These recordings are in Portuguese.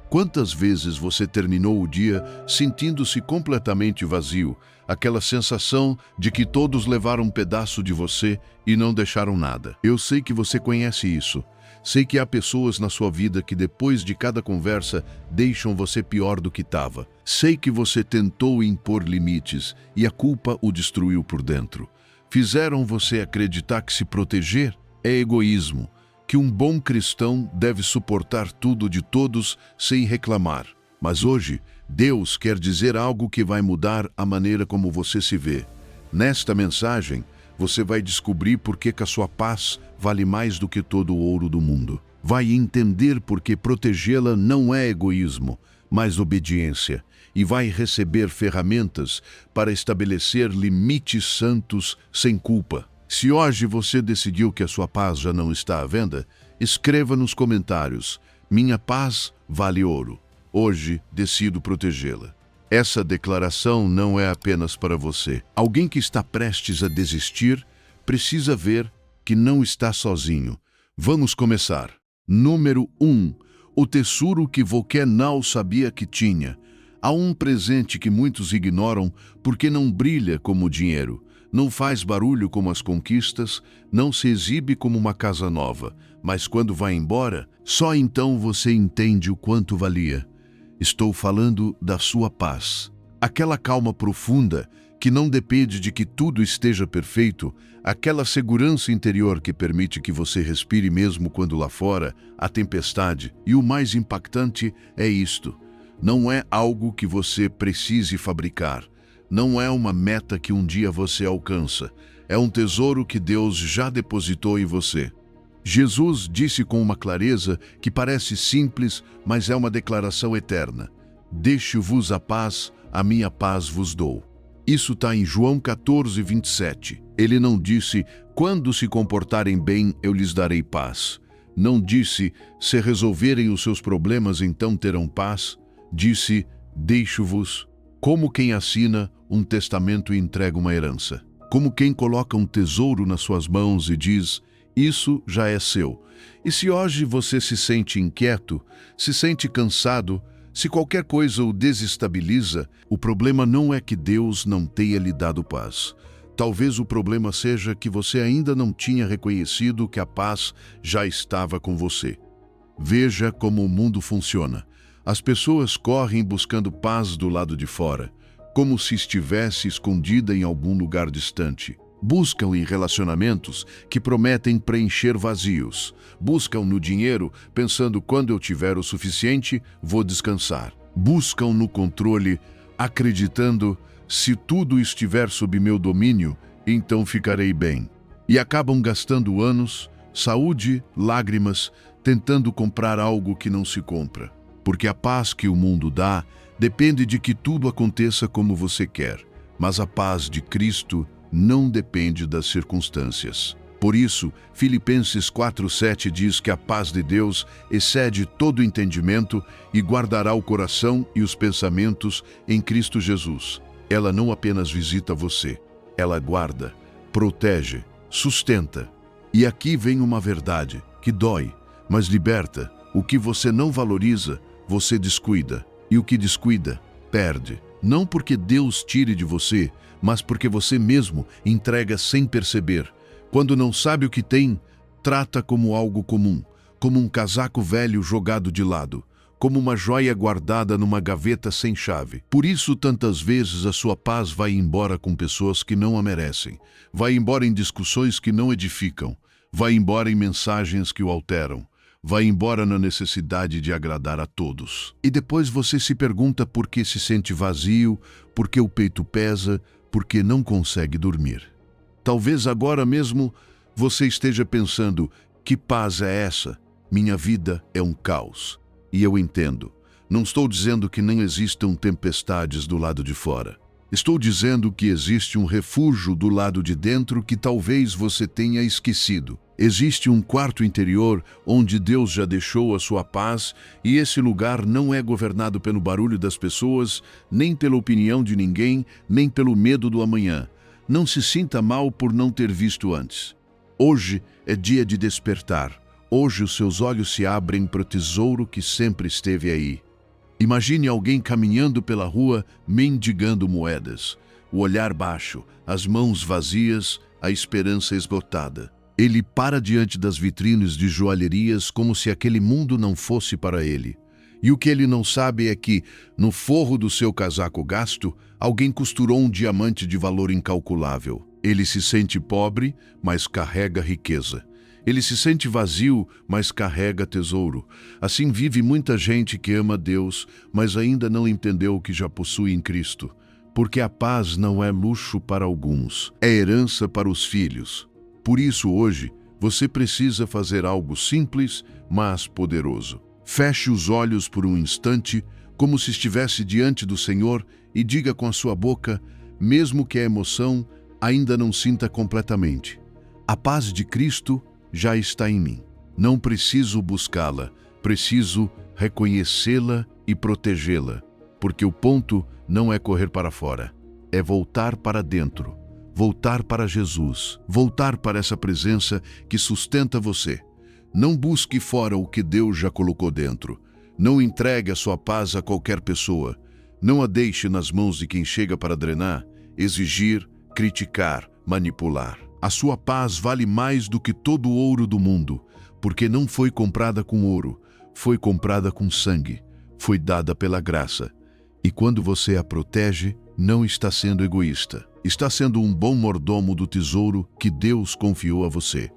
Quantas vezes você terminou o dia sentindo-se completamente vazio, aquela sensação de que todos levaram um pedaço de você e não deixaram nada? Eu sei que você conhece isso. Sei que há pessoas na sua vida que depois de cada conversa deixam você pior do que estava. Sei que você tentou impor limites e a culpa o destruiu por dentro. Fizeram você acreditar que se proteger é egoísmo, que um bom cristão deve suportar tudo de todos sem reclamar. Mas hoje, Deus quer dizer algo que vai mudar a maneira como você se vê. Nesta mensagem, você vai descobrir por que a sua paz vale mais do que todo o ouro do mundo. Vai entender por que protegê-la não é egoísmo, mas obediência. E vai receber ferramentas para estabelecer limites santos sem culpa. Se hoje você decidiu que a sua paz já não está à venda, escreva nos comentários: minha paz vale ouro. Hoje decido protegê-la. Essa declaração não é apenas para você. Alguém que está prestes a desistir precisa ver que não está sozinho. Vamos começar. Número 1. O tesouro que você não sabia que tinha. Há um presente que muitos ignoram porque não brilha como o dinheiro. Não faz barulho como as conquistas, não se exibe como uma casa nova, mas quando vai embora, só então você entende o quanto valia. Estou falando da sua paz. Aquela calma profunda que não depende de que tudo esteja perfeito, aquela segurança interior que permite que você respire mesmo quando lá fora há tempestade. E o mais impactante é isto: não é algo que você precise fabricar. Não é uma meta que um dia você alcança. É um tesouro que Deus já depositou em você. Jesus disse com uma clareza que parece simples, mas é uma declaração eterna: deixo-vos a paz, a minha paz vos dou. Isso está em João 14, 27. Ele não disse: quando se comportarem bem, eu lhes darei paz. Não disse: se resolverem os seus problemas, então terão paz. Disse: deixo-vos. Como quem assina um testamento e entrega uma herança. Como quem coloca um tesouro nas suas mãos e diz: isso já é seu. E se hoje você se sente inquieto, se sente cansado, se qualquer coisa o desestabiliza, o problema não é que Deus não tenha lhe dado paz. Talvez o problema seja que você ainda não tinha reconhecido que a paz já estava com você. Veja como o mundo funciona. As pessoas correm buscando paz do lado de fora, como se estivesse escondida em algum lugar distante. Buscam em relacionamentos que prometem preencher vazios. Buscam no dinheiro, pensando: quando eu tiver o suficiente, vou descansar. Buscam no controle, acreditando: se tudo estiver sob meu domínio, então ficarei bem. E acabam gastando anos, saúde, lágrimas, tentando comprar algo que não se compra. Porque a paz que o mundo dá depende de que tudo aconteça como você quer. Mas a paz de Cristo não depende das circunstâncias. Por isso, Filipenses 4:7 diz que a paz de Deus excede todo entendimento e guardará o coração e os pensamentos em Cristo Jesus. Ela não apenas visita você, ela guarda, protege, sustenta. E aqui vem uma verdade que dói, mas liberta. O que você não valoriza, você descuida. E o que descuida, perde. Não porque Deus tire de você, mas porque você mesmo entrega sem perceber. Quando não sabe o que tem, trata como algo comum, como um casaco velho jogado de lado, como uma joia guardada numa gaveta sem chave. Por isso, tantas vezes a sua paz vai embora com pessoas que não a merecem, vai embora em discussões que não edificam, vai embora em mensagens que o alteram, vai embora na necessidade de agradar a todos. E depois você se pergunta por que se sente vazio, por que o peito pesa, por que não consegue dormir. Talvez agora mesmo você esteja pensando: que paz é essa? Minha vida é um caos. E eu entendo. Não estou dizendo que não existam tempestades do lado de fora. Estou dizendo que existe um refúgio do lado de dentro que talvez você tenha esquecido. Existe um quarto interior onde Deus já deixou a sua paz, e esse lugar não é governado pelo barulho das pessoas, nem pela opinião de ninguém, nem pelo medo do amanhã. Não se sinta mal por não ter visto antes. Hoje é dia de despertar. Hoje os seus olhos se abrem para o tesouro que sempre esteve aí. Imagine alguém caminhando pela rua mendigando moedas, o olhar baixo, as mãos vazias, a esperança esgotada. Ele para diante das vitrines de joalherias como se aquele mundo não fosse para ele. E o que ele não sabe é que, no forro do seu casaco gasto, alguém costurou um diamante de valor incalculável. Ele se sente pobre, mas carrega riqueza. Ele se sente vazio, mas carrega tesouro. Assim vive muita gente que ama Deus, mas ainda não entendeu o que já possui em Cristo. Porque a paz não é luxo para alguns, é herança para os filhos. Por isso, hoje, você precisa fazer algo simples, mas poderoso. Feche os olhos por um instante, como se estivesse diante do Senhor, e diga com a sua boca, mesmo que a emoção ainda não sinta completamente: a paz de Cristo já está em mim. Não preciso buscá-la, preciso reconhecê-la e protegê-la, porque o ponto não é correr para fora, é voltar para dentro, voltar para Jesus, voltar para essa presença que sustenta você. Não busque fora o que Deus já colocou dentro. Não entregue a sua paz a qualquer pessoa. Não a deixe nas mãos de quem chega para drenar, exigir, criticar, manipular. A sua paz vale mais do que todo o ouro do mundo, porque não foi comprada com ouro, foi comprada com sangue, foi dada pela graça. E quando você a protege, não está sendo egoísta. Está sendo um bom mordomo do tesouro que Deus confiou a você.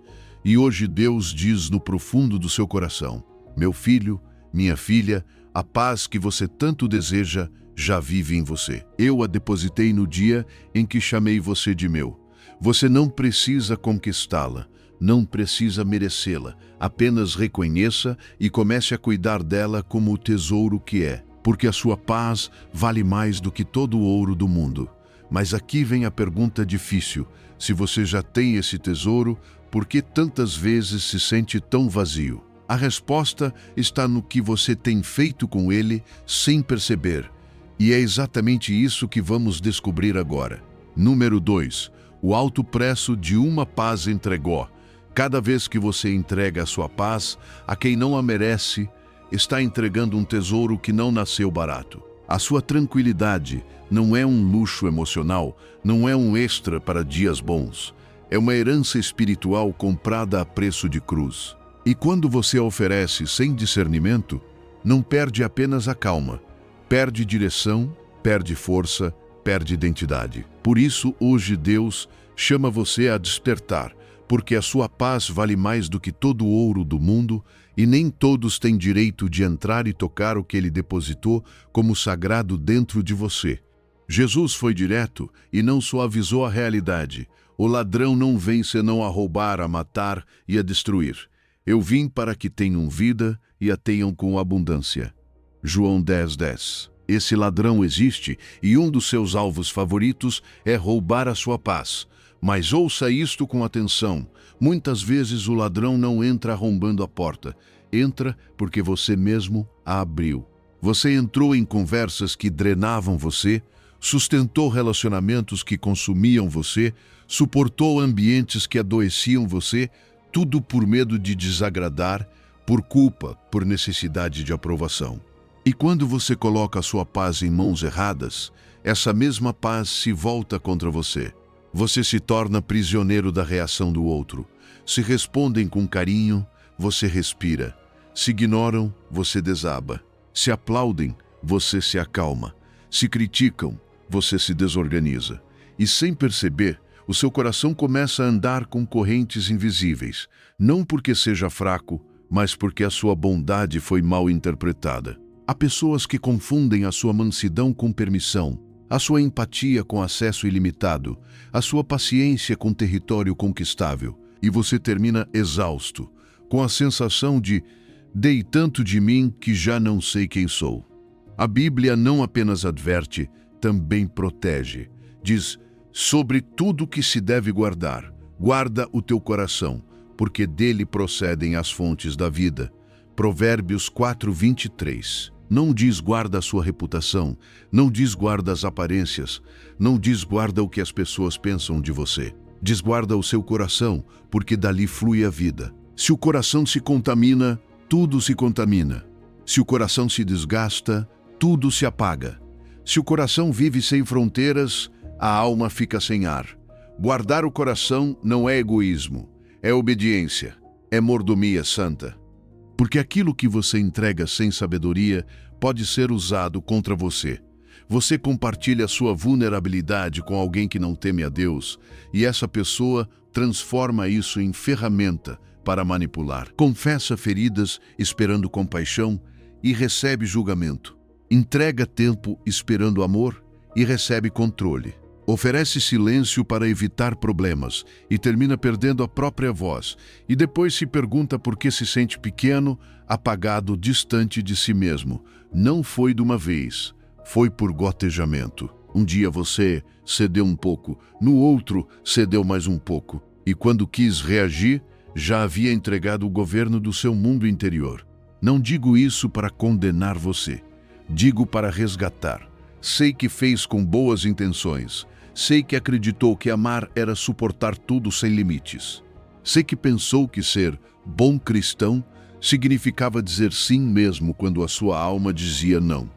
E hoje Deus diz no profundo do seu coração: meu filho, minha filha, a paz que você tanto deseja já vive em você. Eu a depositei no dia em que chamei você de meu. Você não precisa conquistá-la, não precisa merecê-la. Apenas reconheça e comece a cuidar dela como o tesouro que é, porque a sua paz vale mais do que todo o ouro do mundo. Mas aqui vem a pergunta difícil: se você já tem esse tesouro, por que tantas vezes se sente tão vazio? A resposta está no que você tem feito com ele sem perceber. E é exatamente isso que vamos descobrir agora. Número 2. O alto preço de uma paz entregou. Cada vez que você entrega a sua paz a quem não a merece, está entregando um tesouro que não nasceu barato. A sua tranquilidade não é um luxo emocional, não é um extra para dias bons. É uma herança espiritual comprada a preço de cruz. E quando você a oferece sem discernimento, não perde apenas a calma, perde direção, perde força, perde identidade. Por isso, hoje Deus chama você a despertar, porque a sua paz vale mais do que todo o ouro do mundo e nem todos têm direito de entrar e tocar o que ele depositou como sagrado dentro de você. Jesus foi direto e não suavizou a realidade. O ladrão não vem senão a roubar, a matar e a destruir. Eu vim para que tenham vida e a tenham com abundância. João 10:10. Esse ladrão existe e um dos seus alvos favoritos é roubar a sua paz. Mas ouça isto com atenção. Muitas vezes o ladrão não entra arrombando a porta. Entra porque você mesmo a abriu. Você entrou em conversas que drenavam você, sustentou relacionamentos que consumiam você, suportou ambientes que adoeciam você, tudo por medo de desagradar, por culpa, por necessidade de aprovação. E quando você coloca a sua paz em mãos erradas, essa mesma paz se volta contra você. Você se torna prisioneiro da reação do outro. Se respondem com carinho, você respira. Se ignoram, você desaba. Se aplaudem, você se acalma. Se criticam, você se desorganiza. E sem perceber, o seu coração começa a andar com correntes invisíveis, não porque seja fraco, mas porque a sua bondade foi mal interpretada. Há pessoas que confundem a sua mansidão com permissão, a sua empatia com acesso ilimitado, a sua paciência com território conquistável, e você termina exausto, com a sensação de "dei tanto de mim que já não sei quem sou". A Bíblia não apenas adverte, também protege. Diz: sobre tudo que se deve guardar, guarda o teu coração, porque dele procedem as fontes da vida. Provérbios 4:23. Não diz guarda a sua reputação, não diz guarda as aparências, não diz guarda o que as pessoas pensam de você. Diz guarda o seu coração, porque dali flui a vida. Se o coração se contamina, tudo se contamina. Se o coração se desgasta, tudo se apaga. Se o coração vive sem fronteiras, a alma fica sem ar. Guardar o coração não é egoísmo, é obediência, é mordomia santa. Porque aquilo que você entrega sem sabedoria pode ser usado contra você. Você compartilha sua vulnerabilidade com alguém que não teme a Deus, e essa pessoa transforma isso em ferramenta para manipular. Confessa feridas esperando compaixão e recebe julgamento. Entrega tempo esperando amor e recebe controle. Oferece silêncio para evitar problemas e termina perdendo a própria voz. E depois se pergunta por que se sente pequeno, apagado, distante de si mesmo. Não foi de uma vez, foi por gotejamento. Um dia você cedeu um pouco, no outro cedeu mais um pouco. E quando quis reagir, já havia entregado o governo do seu mundo interior. Não digo isso para condenar você, digo para resgatar. Sei que fez com boas intenções. Sei que acreditou que amar era suportar tudo sem limites. Sei que pensou que ser bom cristão significava dizer sim mesmo quando a sua alma dizia não.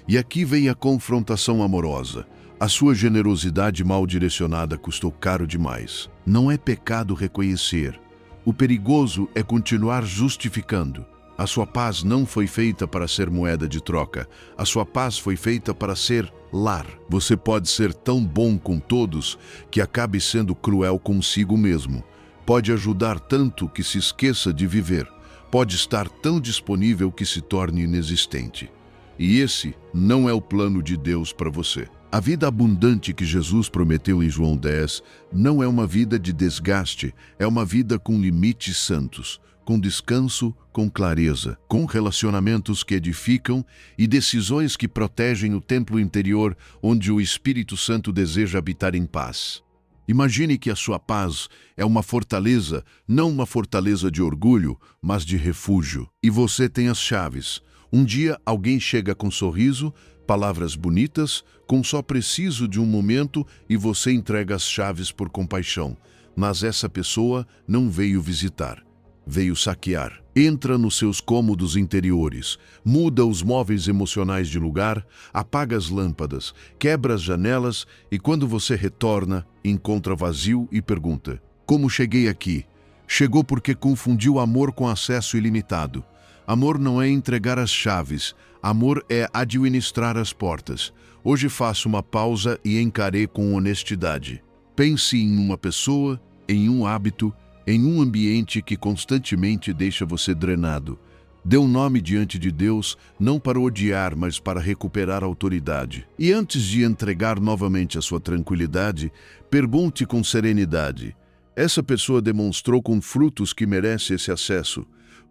E aqui vem a confrontação amorosa. A sua generosidade mal direcionada custou caro demais. Não é pecado reconhecer. O perigoso é continuar justificando. A sua paz não foi feita para ser moeda de troca. A sua paz foi feita para ser lar. Você pode ser tão bom com todos que acabe sendo cruel consigo mesmo. Pode ajudar tanto que se esqueça de viver. Pode estar tão disponível que se torne inexistente. E esse não é o plano de Deus para você. A vida abundante que Jesus prometeu em João 10 não é uma vida de desgaste, é uma vida com limites santos, com descanso, com clareza, com relacionamentos que edificam e decisões que protegem o templo interior onde o Espírito Santo deseja habitar em paz. Imagine que a sua paz é uma fortaleza, não uma fortaleza de orgulho, mas de refúgio. E você tem as chaves. Um dia alguém chega com sorriso, palavras bonitas, com só preciso de um momento e você entrega as chaves por compaixão. Mas essa pessoa não veio visitar. Veio saquear. Entra nos seus cômodos interiores, muda os móveis emocionais de lugar, apaga as lâmpadas, quebra as janelas e quando você retorna, encontra vazio e pergunta: como cheguei aqui? Chegou porque confundiu amor com acesso ilimitado. Amor não é entregar as chaves, amor é administrar as portas. Hoje faço uma pausa e encarei com honestidade. Pense em uma pessoa, em um hábito, em um ambiente que constantemente deixa você drenado. Dê um nome diante de Deus, não para odiar, mas para recuperar a autoridade. E antes de entregar novamente a sua tranquilidade, pergunte com serenidade: essa pessoa demonstrou com frutos que merece esse acesso?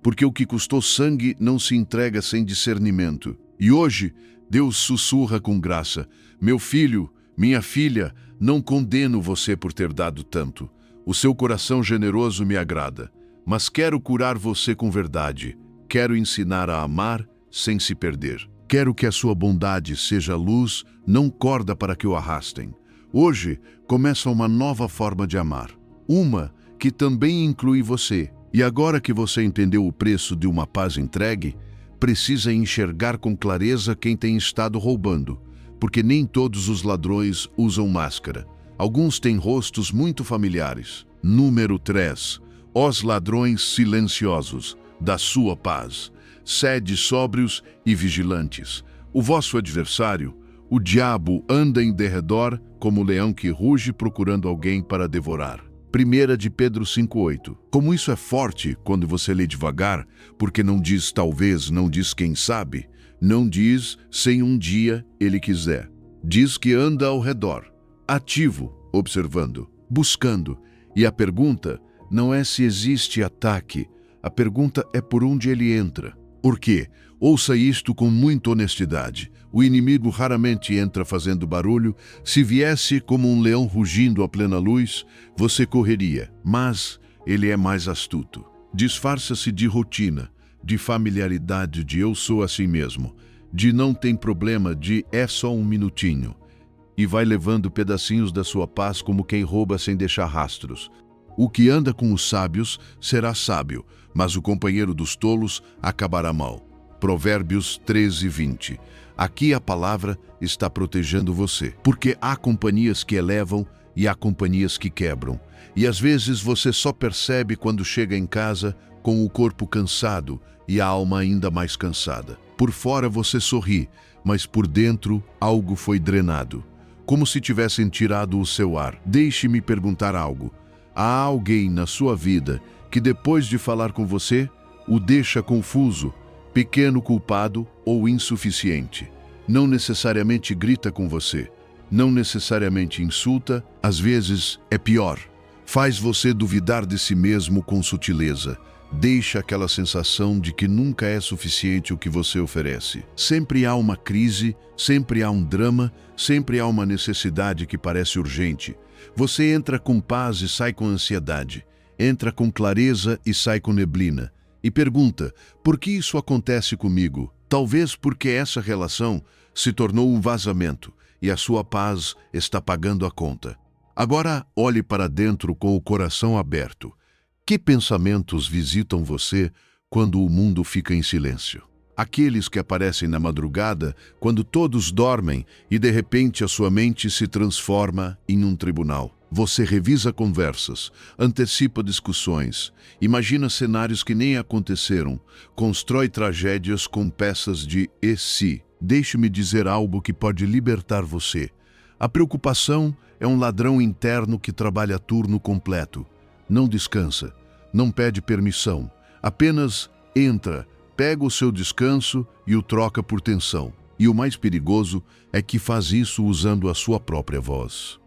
Porque o que custou sangue não se entrega sem discernimento. E hoje, Deus sussurra com graça: meu filho, minha filha, não condeno você por ter dado tanto. O seu coração generoso me agrada, mas quero curar você com verdade. Quero ensinar a amar sem se perder. Quero que a sua bondade seja luz, não corda para que o arrastem. Hoje começa uma nova forma de amar. Uma que também inclui você. E agora que você entendeu o preço de uma paz entregue, precisa enxergar com clareza quem tem estado roubando. Porque nem todos os ladrões usam máscara. Alguns têm rostos muito familiares. Número 3. Os ladrões silenciosos da sua paz. Sede sóbrios e vigilantes. O vosso adversário, o diabo, anda em derredor como leão que ruge procurando alguém para devorar. 1 de Pedro 5,8. Como isso é forte quando você lê devagar, porque não diz talvez, não diz quem sabe, não diz sem um dia ele quiser. Diz que anda ao redor. Ativo, observando, buscando. E a pergunta não é se existe ataque, a pergunta é por onde ele entra. Por quê? Ouça isto com muita honestidade. O inimigo raramente entra fazendo barulho. Se viesse como um leão rugindo à plena luz, você correria. Mas ele é mais astuto. Disfarça-se de rotina, de familiaridade, de eu sou assim mesmo, de não tem problema, de é só um minutinho. E vai levando pedacinhos da sua paz como quem rouba sem deixar rastros. O que anda com os sábios será sábio, mas o companheiro dos tolos acabará mal. Provérbios 13:20. Aqui a palavra está protegendo você, porque há companhias que elevam e há companhias que quebram. E às vezes você só percebe quando chega em casa com o corpo cansado e a alma ainda mais cansada. Por fora você sorri, mas por dentro algo foi drenado, como se tivessem tirado o seu ar. Deixe-me perguntar algo. Há alguém na sua vida que depois de falar com você, o deixa confuso, pequeno culpado ou insuficiente? Não necessariamente grita com você, não necessariamente insulta, às vezes é pior. Faz você duvidar de si mesmo com sutileza. Deixa aquela sensação de que nunca é suficiente o que você oferece. Sempre há uma crise, sempre há um drama, sempre há uma necessidade que parece urgente. Você entra com paz e sai com ansiedade. Entra com clareza e sai com neblina. E pergunta, por que isso acontece comigo? Talvez porque essa relação se tornou um vazamento e a sua paz está pagando a conta. Agora olhe para dentro com o coração aberto. Que pensamentos visitam você quando o mundo fica em silêncio? Aqueles que aparecem na madrugada, quando todos dormem e de repente a sua mente se transforma em um tribunal. Você revisa conversas, antecipa discussões, imagina cenários que nem aconteceram, constrói tragédias com peças de "e se". Deixe-me dizer algo que pode libertar você. A preocupação é um ladrão interno que trabalha turno completo. Não descansa, não pede permissão, apenas entra, pega o seu descanso e o troca por tensão. E o mais perigoso é que faz isso usando a sua própria voz.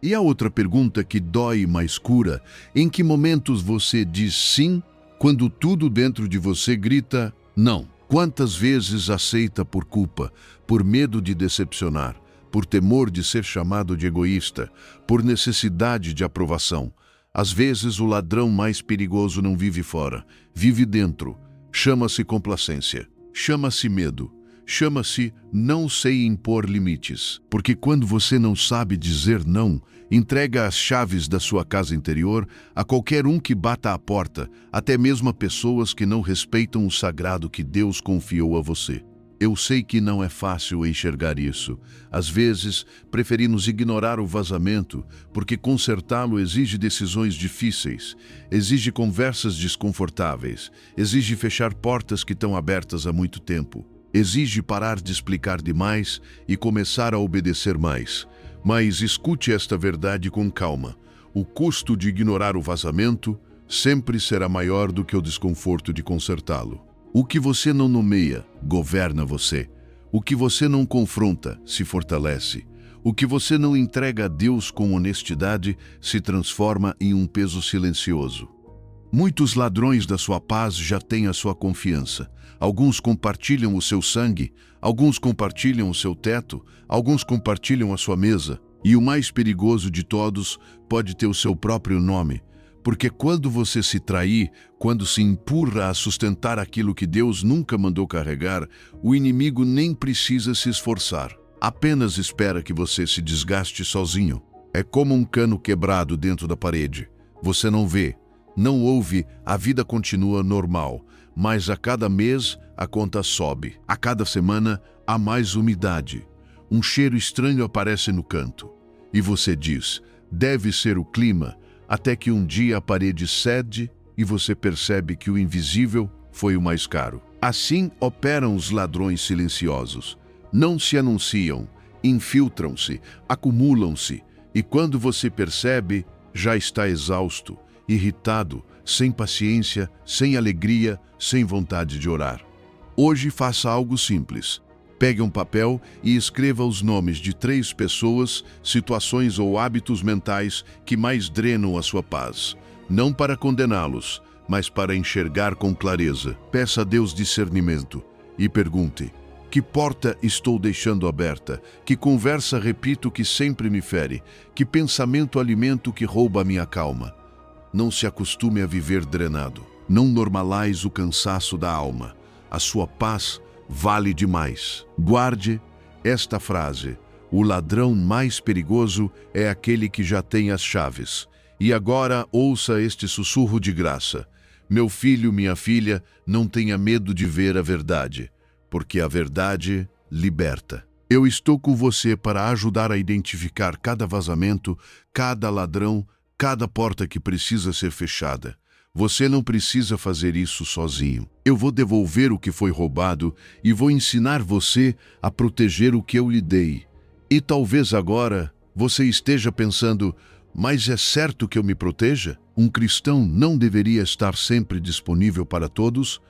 E a outra pergunta que dói, mas cura: em que momentos você diz sim quando tudo dentro de você grita não? Quantas vezes aceita por culpa, por medo de decepcionar, por temor de ser chamado de egoísta, por necessidade de aprovação? Às vezes o ladrão mais perigoso não vive fora, vive dentro. Chama-se complacência, chama-se medo, chama-se não sei impor limites. Porque quando você não sabe dizer não, entrega as chaves da sua casa interior a qualquer um que bata à porta, até mesmo a pessoas que não respeitam o sagrado que Deus confiou a você. Eu sei que não é fácil enxergar isso. Às vezes, preferimos ignorar o vazamento, porque consertá-lo exige decisões difíceis, exige conversas desconfortáveis, exige fechar portas que estão abertas há muito tempo, exige parar de explicar demais e começar a obedecer mais. Mas escute esta verdade com calma. O custo de ignorar o vazamento sempre será maior do que o desconforto de consertá-lo. O que você não nomeia, governa você. O que você não confronta, se fortalece. O que você não entrega a Deus com honestidade, se transforma em um peso silencioso. Muitos ladrões da sua paz já têm a sua confiança. Alguns compartilham o seu sangue, alguns compartilham o seu teto, alguns compartilham a sua mesa. E o mais perigoso de todos pode ter o seu próprio nome. Porque quando você se trair, quando se empurra a sustentar aquilo que Deus nunca mandou carregar, o inimigo nem precisa se esforçar. Apenas espera que você se desgaste sozinho. É como um cano quebrado dentro da parede. Você não vê, não ouve, a vida continua normal. Mas a cada mês a conta sobe. A cada semana há mais umidade. Um cheiro estranho aparece no canto. E você diz, deve ser o clima. Até que um dia a parede cede e você percebe que o invisível foi o mais caro. Assim operam os ladrões silenciosos. Não se anunciam, infiltram-se, acumulam-se, e quando você percebe, já está exausto, irritado, sem paciência, sem alegria, sem vontade de orar. Hoje faça algo simples. Pegue um papel e escreva os nomes de 3 pessoas, situações ou hábitos mentais que mais drenam a sua paz. Não para condená-los, mas para enxergar com clareza. Peça a Deus discernimento e pergunte: que porta estou deixando aberta? Que conversa repito que sempre me fere? Que pensamento alimento que rouba a minha calma? Não se acostume a viver drenado. Não normalize o cansaço da alma. A sua paz vale demais. Guarde esta frase: o ladrão mais perigoso é aquele que já tem as chaves. E agora ouça este sussurro de graça. Meu filho, minha filha, não tenha medo de ver a verdade. porque a verdade liberta. Eu estou com você para ajudar a identificar cada vazamento, cada ladrão, cada porta que precisa ser fechada. Você não precisa fazer isso sozinho. Eu vou devolver o que foi roubado e vou ensinar você a proteger o que eu lhe dei. E talvez agora você esteja pensando, mas é certo que eu me proteja? Um cristão não deveria estar sempre disponível para todos?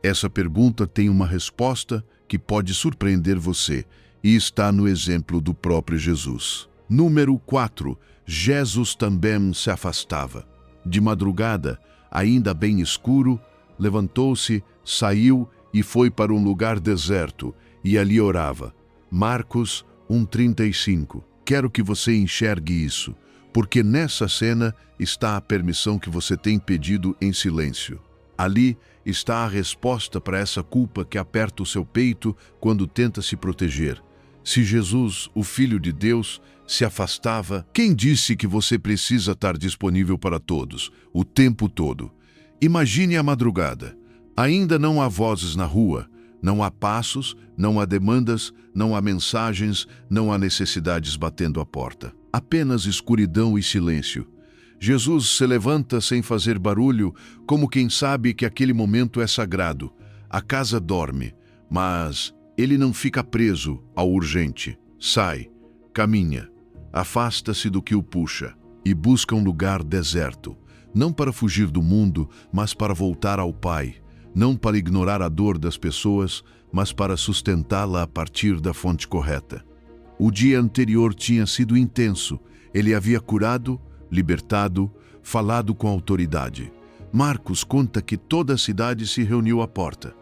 Essa pergunta tem uma resposta que pode surpreender você e está no exemplo do próprio Jesus. Número 4. Jesus também se afastava. De madrugada, ainda bem escuro, levantou-se, saiu e foi para um lugar deserto, e ali orava. Marcos 1:35. Quero que você enxergue isso, porque nessa cena está a permissão que você tem pedido em silêncio. Ali está a resposta para essa culpa que aperta o seu peito quando tenta se proteger. Se Jesus, o Filho de Deus, se afastava, quem disse que você precisa estar disponível para todos, o tempo todo? Imagine a madrugada. Ainda não há vozes na rua, não há passos, não há demandas, não há mensagens, não há necessidades batendo à porta. Apenas escuridão e silêncio. Jesus se levanta sem fazer barulho, como quem sabe que aquele momento é sagrado. A casa dorme, mas ele não fica preso ao urgente. Sai, caminha, afasta-se do que o puxa e busca um lugar deserto. Não para fugir do mundo, mas para voltar ao Pai. Não para ignorar a dor das pessoas, mas para sustentá-la a partir da fonte correta. O dia anterior tinha sido intenso. Ele havia curado, libertado, falado com autoridade. Marcos conta que toda a cidade se reuniu à porta.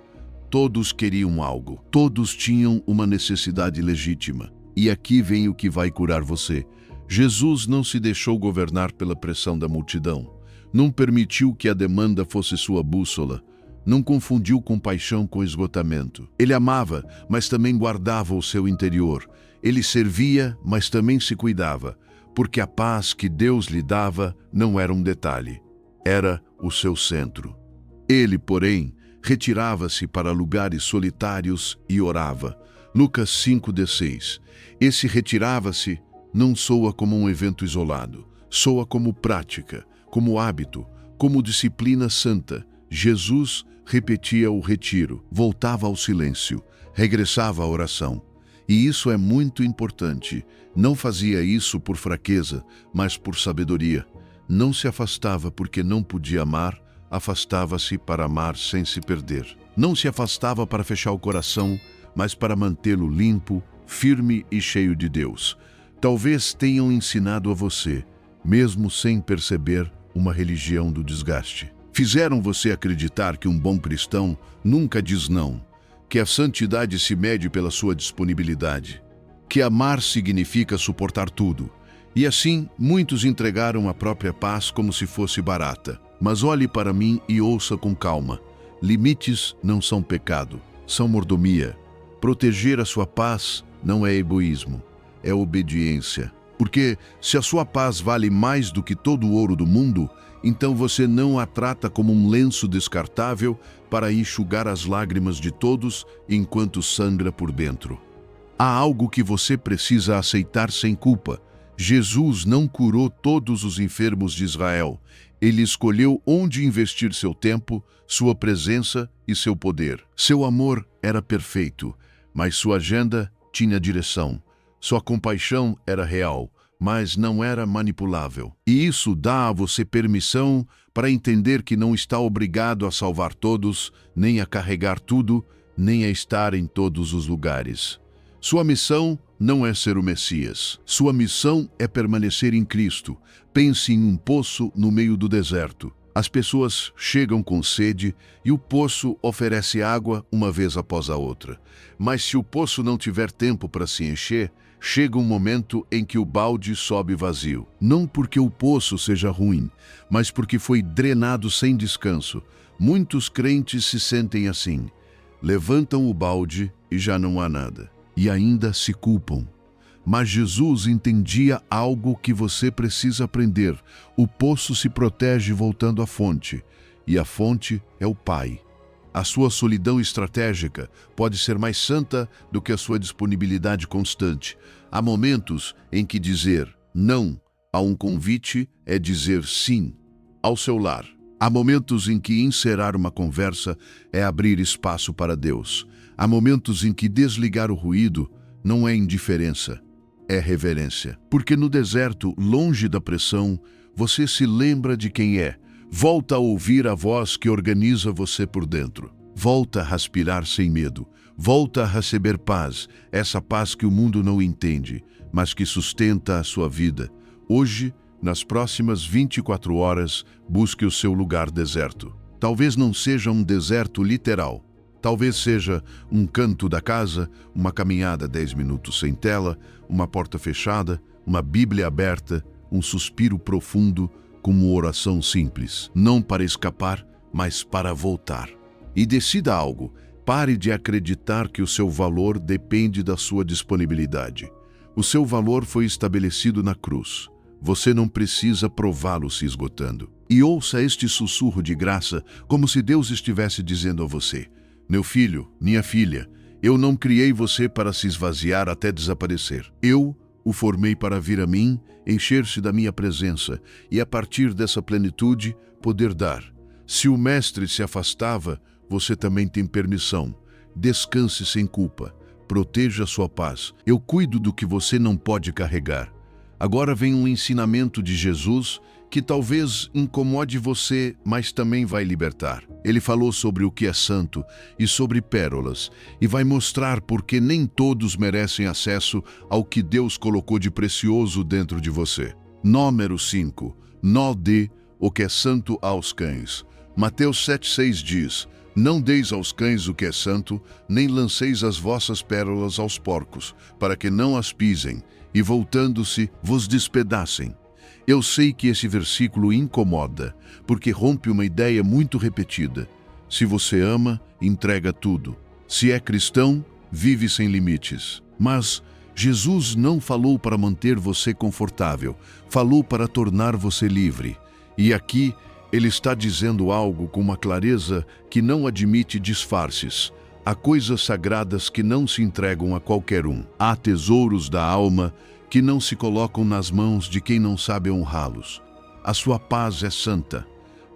Todos queriam algo. Todos tinham uma necessidade legítima. E aqui vem o que vai curar você. Jesus não se deixou governar pela pressão da multidão. Não permitiu que a demanda fosse sua bússola. Não confundiu compaixão com esgotamento. Ele amava, mas também guardava o seu interior. Ele servia, mas também se cuidava, porque a paz que Deus lhe dava não era um detalhe, era o seu centro. Ele, porém, retirava-se para lugares solitários e orava. Lucas 5:6. Esse retirava-se não soa como um evento isolado, soa como prática, como hábito, como disciplina santa. Jesus repetia o retiro, voltava ao silêncio, regressava à oração. E isso é muito importante. Não fazia isso por fraqueza, mas por sabedoria. Não se afastava porque não podia amar, afastava-se para amar sem se perder. Não se afastava para fechar o coração, mas para mantê-lo limpo, firme e cheio de Deus. Talvez tenham ensinado a você, mesmo sem perceber, uma religião do desgaste. Fizeram você acreditar que um bom cristão nunca diz não, que a santidade se mede pela sua disponibilidade, que amar significa suportar tudo. E assim, muitos entregaram a própria paz como se fosse barata. Mas olhe para mim e ouça com calma. Limites não são pecado, são mordomia. Proteger a sua paz não é egoísmo, é obediência. Porque se a sua paz vale mais do que todo o ouro do mundo, então você não a trata como um lenço descartável para enxugar as lágrimas de todos enquanto sangra por dentro. Há algo que você precisa aceitar sem culpa. Jesus não curou todos os enfermos de Israel. Ele escolheu onde investir seu tempo, sua presença e seu poder. Seu amor era perfeito, mas sua agenda tinha direção. Sua compaixão era real, mas não era manipulável. E isso dá a você permissão para entender que não está obrigado a salvar todos, nem a carregar tudo, nem a estar em todos os lugares. Sua missão não é ser o Messias. Sua missão é permanecer em Cristo. Pense em um poço no meio do deserto. As pessoas chegam com sede e o poço oferece água uma vez após a outra. Mas se o poço não tiver tempo para se encher, chega um momento em que o balde sobe vazio. Não porque o poço seja ruim, mas porque foi drenado sem descanso. Muitos crentes se sentem assim. Levantam o balde e já não há nada. E ainda se culpam. Mas Jesus entendia algo que você precisa aprender. O poço se protege voltando à fonte, e a fonte é o Pai. A sua solidão estratégica pode ser mais santa do que a sua disponibilidade constante. Há momentos em que dizer não a um convite é dizer sim ao seu lar. Há momentos em que encerrar uma conversa é abrir espaço para Deus. Há momentos em que desligar o ruído não é indiferença, é reverência. Porque no deserto, longe da pressão, você se lembra de quem é. Volta a ouvir a voz que organiza você por dentro. Volta a respirar sem medo. Volta a receber paz, essa paz que o mundo não entende, mas que sustenta a sua vida. Hoje, nas próximas 24 horas, busque o seu lugar deserto. Talvez não seja um deserto literal. Talvez seja um canto da casa, uma caminhada 10 minutos sem tela, uma porta fechada, uma Bíblia aberta, um suspiro profundo, como uma oração simples. Não para escapar, mas para voltar. E decida algo. Pare de acreditar que o seu valor depende da sua disponibilidade. O seu valor foi estabelecido na cruz. Você não precisa prová-lo se esgotando. E ouça este sussurro de graça como se Deus estivesse dizendo a você: meu filho, minha filha, eu não criei você para se esvaziar até desaparecer. Eu o formei para vir a mim, encher-se da minha presença e, a partir dessa plenitude, poder dar. Se o Mestre se afastava, você também tem permissão. Descanse sem culpa. Proteja sua paz. Eu cuido do que você não pode carregar. Agora vem um ensinamento de Jesus que talvez incomode você, mas também vai libertar. Ele falou sobre o que é santo e sobre pérolas, e vai mostrar por que nem todos merecem acesso ao que Deus colocou de precioso dentro de você. Número 5. Não dê o que é santo aos cães. Mateus 7,6 diz: não deis aos cães o que é santo, nem lanceis as vossas pérolas aos porcos, para que não as pisem, e voltando-se, vos despedacem. Eu sei que esse versículo incomoda, porque rompe uma ideia muito repetida. Se você ama, entrega tudo. Se é cristão, vive sem limites. Mas Jesus não falou para manter você confortável, falou para tornar você livre. E aqui ele está dizendo algo com uma clareza que não admite disfarces. Há coisas sagradas que não se entregam a qualquer um. Há tesouros da alma que não se colocam nas mãos de quem não sabe honrá-los. A sua paz é santa,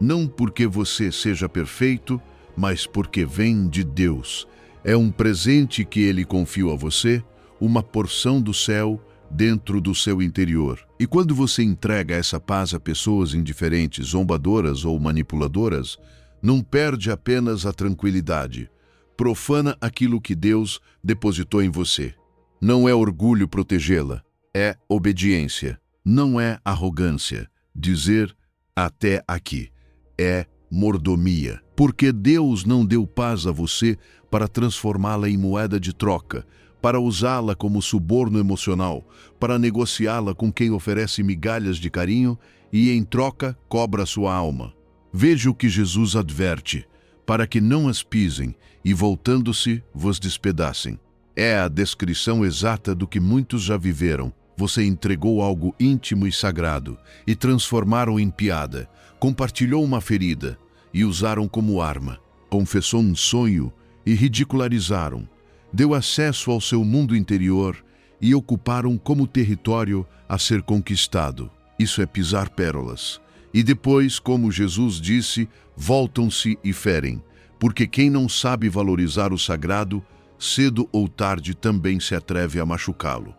não porque você seja perfeito, mas porque vem de Deus. É um presente que Ele confiou a você, uma porção do céu dentro do seu interior. E quando você entrega essa paz a pessoas indiferentes, zombadoras ou manipuladoras, não perde apenas a tranquilidade, profana aquilo que Deus depositou em você. Não é orgulho protegê-la, é obediência. Não é arrogância dizer até aqui. É mordomia. Porque Deus não deu paz a você para transformá-la em moeda de troca, para usá-la como suborno emocional, para negociá-la com quem oferece migalhas de carinho e, em troca, cobra sua alma. Veja o que Jesus adverte, para que não as pisem e, voltando-se, vos despedacem. É a descrição exata do que muitos já viveram. Você entregou algo íntimo e sagrado e transformaram em piada, compartilhou uma ferida e usaram como arma, confessou um sonho e ridicularizaram, deu acesso ao seu mundo interior e ocuparam como território a ser conquistado. Isso é pisar pérolas. E depois, como Jesus disse, voltam-se e ferem, porque quem não sabe valorizar o sagrado, cedo ou tarde também se atreve a machucá-lo.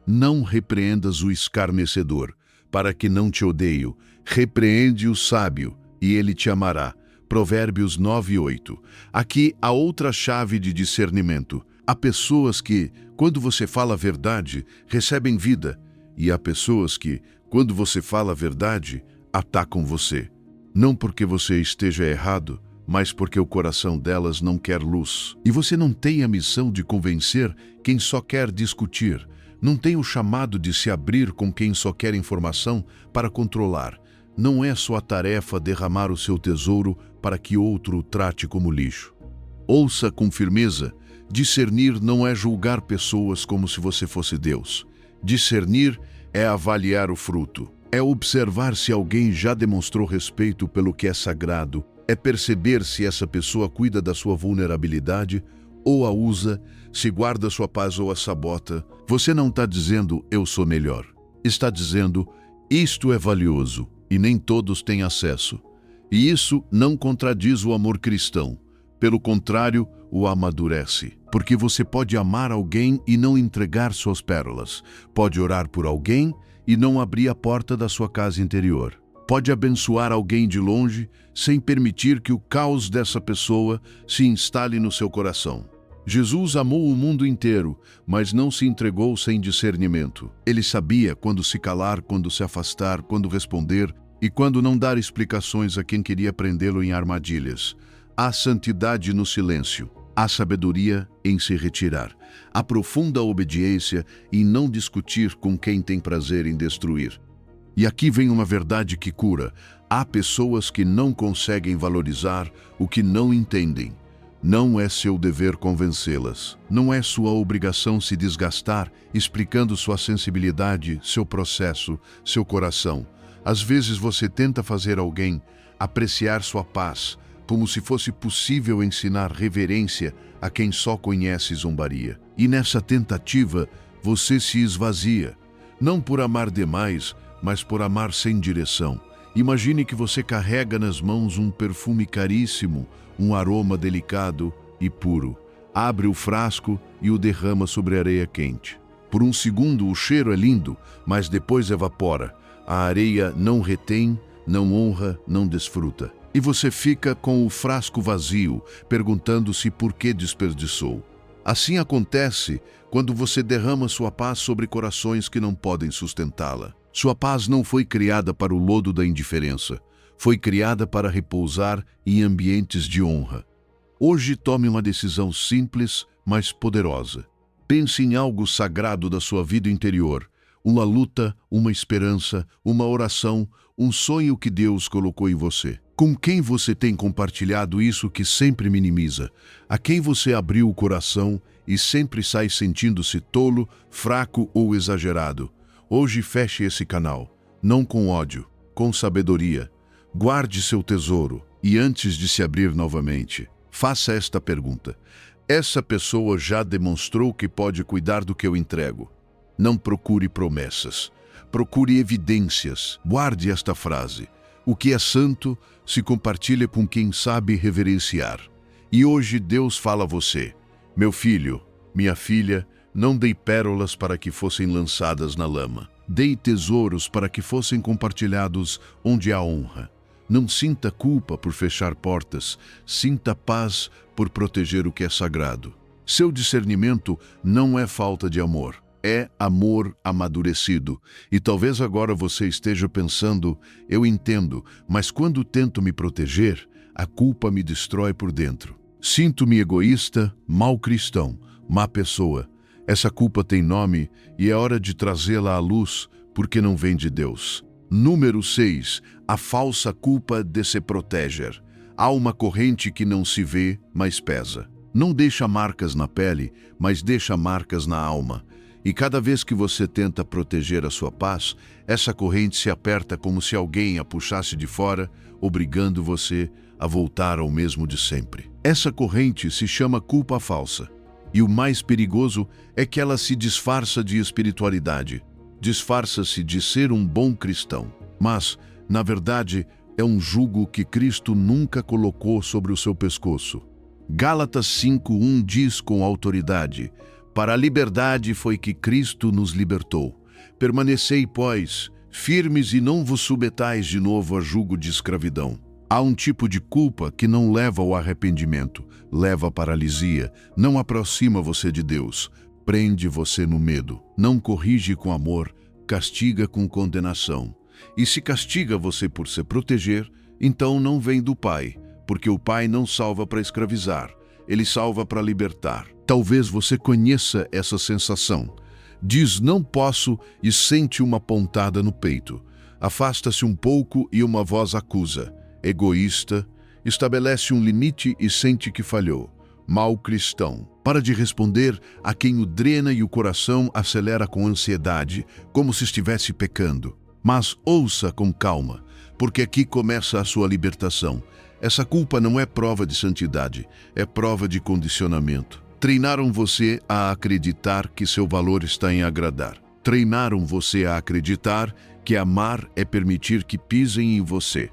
Não repreendas o escarnecedor, para que não te odeie. Repreende o sábio, e ele te amará. Provérbios 9:8. Aqui há outra chave de discernimento. Há pessoas que, quando você fala a verdade, recebem vida, e há pessoas que, quando você fala a verdade, atacam você. Não porque você esteja errado, mas porque o coração delas não quer luz. E você não tem a missão de convencer quem só quer discutir. Não tem o chamado de se abrir com quem só quer informação para controlar. Não é sua tarefa derramar o seu tesouro para que outro o trate como lixo. Ouça com firmeza. Discernir não é julgar pessoas como se você fosse Deus. Discernir é avaliar o fruto. É observar se alguém já demonstrou respeito pelo que é sagrado É perceber se essa pessoa cuida da sua vulnerabilidade ou a usa, se guarda sua paz ou a sabota. Você não está dizendo, eu sou melhor. Está dizendo, isto é valioso e nem todos têm acesso. E isso não contradiz o amor cristão. Pelo contrário, o amadurece. Porque você pode amar alguém e não entregar suas pérolas. Pode orar por alguém e não abrir a porta da sua casa interior. Pode abençoar alguém de longe sem permitir que o caos dessa pessoa se instale no seu coração. Jesus amou o mundo inteiro, mas não se entregou sem discernimento. Ele sabia quando se calar, quando se afastar, quando responder e quando não dar explicações a quem queria prendê-lo em armadilhas. Há santidade no silêncio, há sabedoria em se retirar, há profunda obediência em não discutir com quem tem prazer em destruir. E aqui vem uma verdade que cura. Há pessoas que não conseguem valorizar o que não entendem. Não é seu dever convencê-las. Não é sua obrigação se desgastar explicando sua sensibilidade, seu processo, seu coração. Às vezes você tenta fazer alguém apreciar sua paz, como se fosse possível ensinar reverência a quem só conhece zombaria. E nessa tentativa, você se esvazia. Não por amar demais, mas por amar sem direção. Imagine que você carrega nas mãos um perfume caríssimo, um aroma delicado e puro. Abre o frasco e o derrama sobre a areia quente. Por um segundo o cheiro é lindo, mas depois evapora. A areia não retém, não honra, não desfruta. E você fica com o frasco vazio, perguntando-se por que desperdiçou. Assim acontece quando você derrama sua paz sobre corações que não podem sustentá-la. Sua paz não foi criada para o lodo da indiferença. Foi criada para repousar em ambientes de honra. Hoje tome uma decisão simples, mas poderosa. Pense em algo sagrado da sua vida interior. Uma luta, uma esperança, uma oração, um sonho que Deus colocou em você. Com quem você tem compartilhado isso que sempre minimiza? A quem você abriu o coração e sempre sai sentindo-se tolo, fraco ou exagerado? Hoje feche esse canal, não com ódio, com sabedoria. Guarde seu tesouro e antes de se abrir novamente, faça esta pergunta. Essa pessoa já demonstrou que pode cuidar do que eu entrego. Não procure promessas, procure evidências. Guarde esta frase. O que é santo se compartilha com quem sabe reverenciar. E hoje Deus fala a você, meu filho, minha filha, não dei pérolas para que fossem lançadas na lama. Dei tesouros para que fossem compartilhados onde há honra. Não sinta culpa por fechar portas, sinta paz por proteger o que é sagrado. Seu discernimento não é falta de amor, é amor amadurecido. E talvez agora você esteja pensando, eu entendo, mas quando tento me proteger, a culpa me destrói por dentro. Sinto-me egoísta, mau cristão, má pessoa. Essa culpa tem nome e é hora de trazê-la à luz, porque não vem de Deus. Número 6. A falsa culpa de se proteger. Há uma corrente que não se vê, mas pesa. Não deixa marcas na pele, mas deixa marcas na alma. E cada vez que você tenta proteger a sua paz, essa corrente se aperta como se alguém a puxasse de fora, obrigando você a voltar ao mesmo de sempre. Essa corrente se chama culpa falsa. E o mais perigoso é que ela se disfarça de espiritualidade. Disfarça-se de ser um bom cristão. Mas, na verdade, é um jugo que Cristo nunca colocou sobre o seu pescoço. Gálatas 5:1 diz com autoridade, para a liberdade foi que Cristo nos libertou. Permanecei, pois, firmes e não vos submetais de novo a jugo de escravidão. Há um tipo de culpa que não leva ao arrependimento, leva à paralisia, não aproxima você de Deus, prende você no medo, não corrige com amor, castiga com condenação. E se castiga você por se proteger, então não vem do Pai, porque o Pai não salva para escravizar, ele salva para libertar. Talvez você conheça essa sensação. Diz não posso e sente uma pontada no peito. Afasta-se um pouco e uma voz acusa. Egoísta, estabelece um limite e sente que falhou. Mau cristão. Para de responder a quem o drena e o coração acelera com ansiedade, como se estivesse pecando. Mas ouça com calma, porque aqui começa a sua libertação. Essa culpa não é prova de santidade, é prova de condicionamento. Treinaram você a acreditar que seu valor está em agradar. Treinaram você a acreditar que amar é permitir que pisem em você.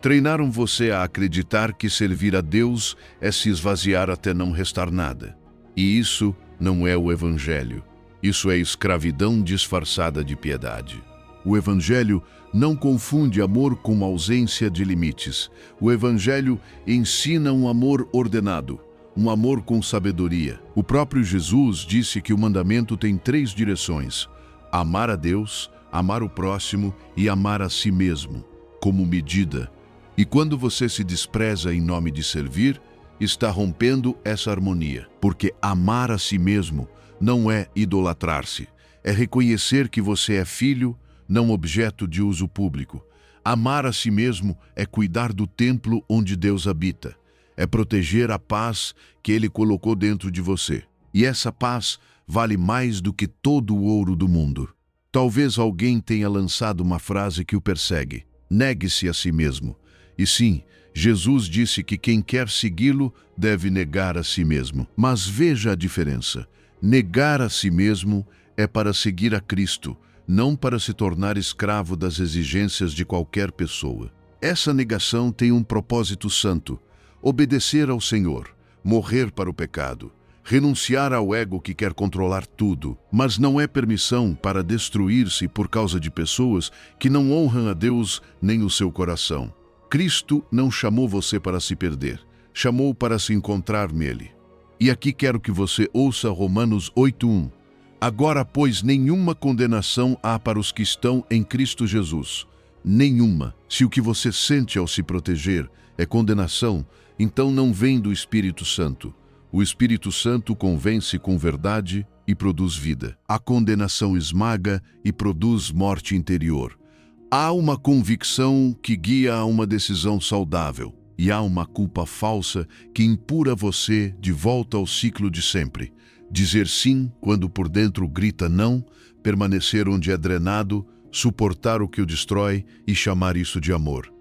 Treinaram você a acreditar que servir a Deus é se esvaziar até não restar nada. E isso não é o Evangelho. Isso é escravidão disfarçada de piedade. O Evangelho não confunde amor com ausência de limites. O Evangelho ensina um amor ordenado, um amor com sabedoria. O próprio Jesus disse que o mandamento tem 3 direções: amar a Deus, amar o próximo e amar a si mesmo, como medida. E quando você se despreza em nome de servir, está rompendo essa harmonia. Porque amar a si mesmo não é idolatrar-se, é reconhecer que você é filho, não objeto de uso público. Amar a si mesmo é cuidar do templo onde Deus habita, é proteger a paz que Ele colocou dentro de você. E essa paz vale mais do que todo o ouro do mundo. Talvez alguém tenha lançado uma frase que o persegue: negue-se a si mesmo. E sim, Jesus disse que quem quer segui-lo deve negar a si mesmo. Mas veja a diferença. Negar a si mesmo é para seguir a Cristo, não para se tornar escravo das exigências de qualquer pessoa. Essa negação tem um propósito santo: obedecer ao Senhor, morrer para o pecado, renunciar ao ego que quer controlar tudo. Mas não é permissão para destruir-se por causa de pessoas que não honram a Deus nem o seu coração. Cristo não chamou você para se perder, chamou para se encontrar nele. E aqui quero que você ouça Romanos 8:1. Agora, pois, nenhuma condenação há para os que estão em Cristo Jesus. Nenhuma. Se o que você sente ao se proteger é condenação, então não vem do Espírito Santo. O Espírito Santo convence com verdade e produz vida. A condenação esmaga e produz morte interior. Há uma convicção que guia a uma decisão saudável, e há uma culpa falsa que empurra você de volta ao ciclo de sempre. Dizer sim quando por dentro grita não, permanecer onde é drenado, suportar o que o destrói e chamar isso de amor.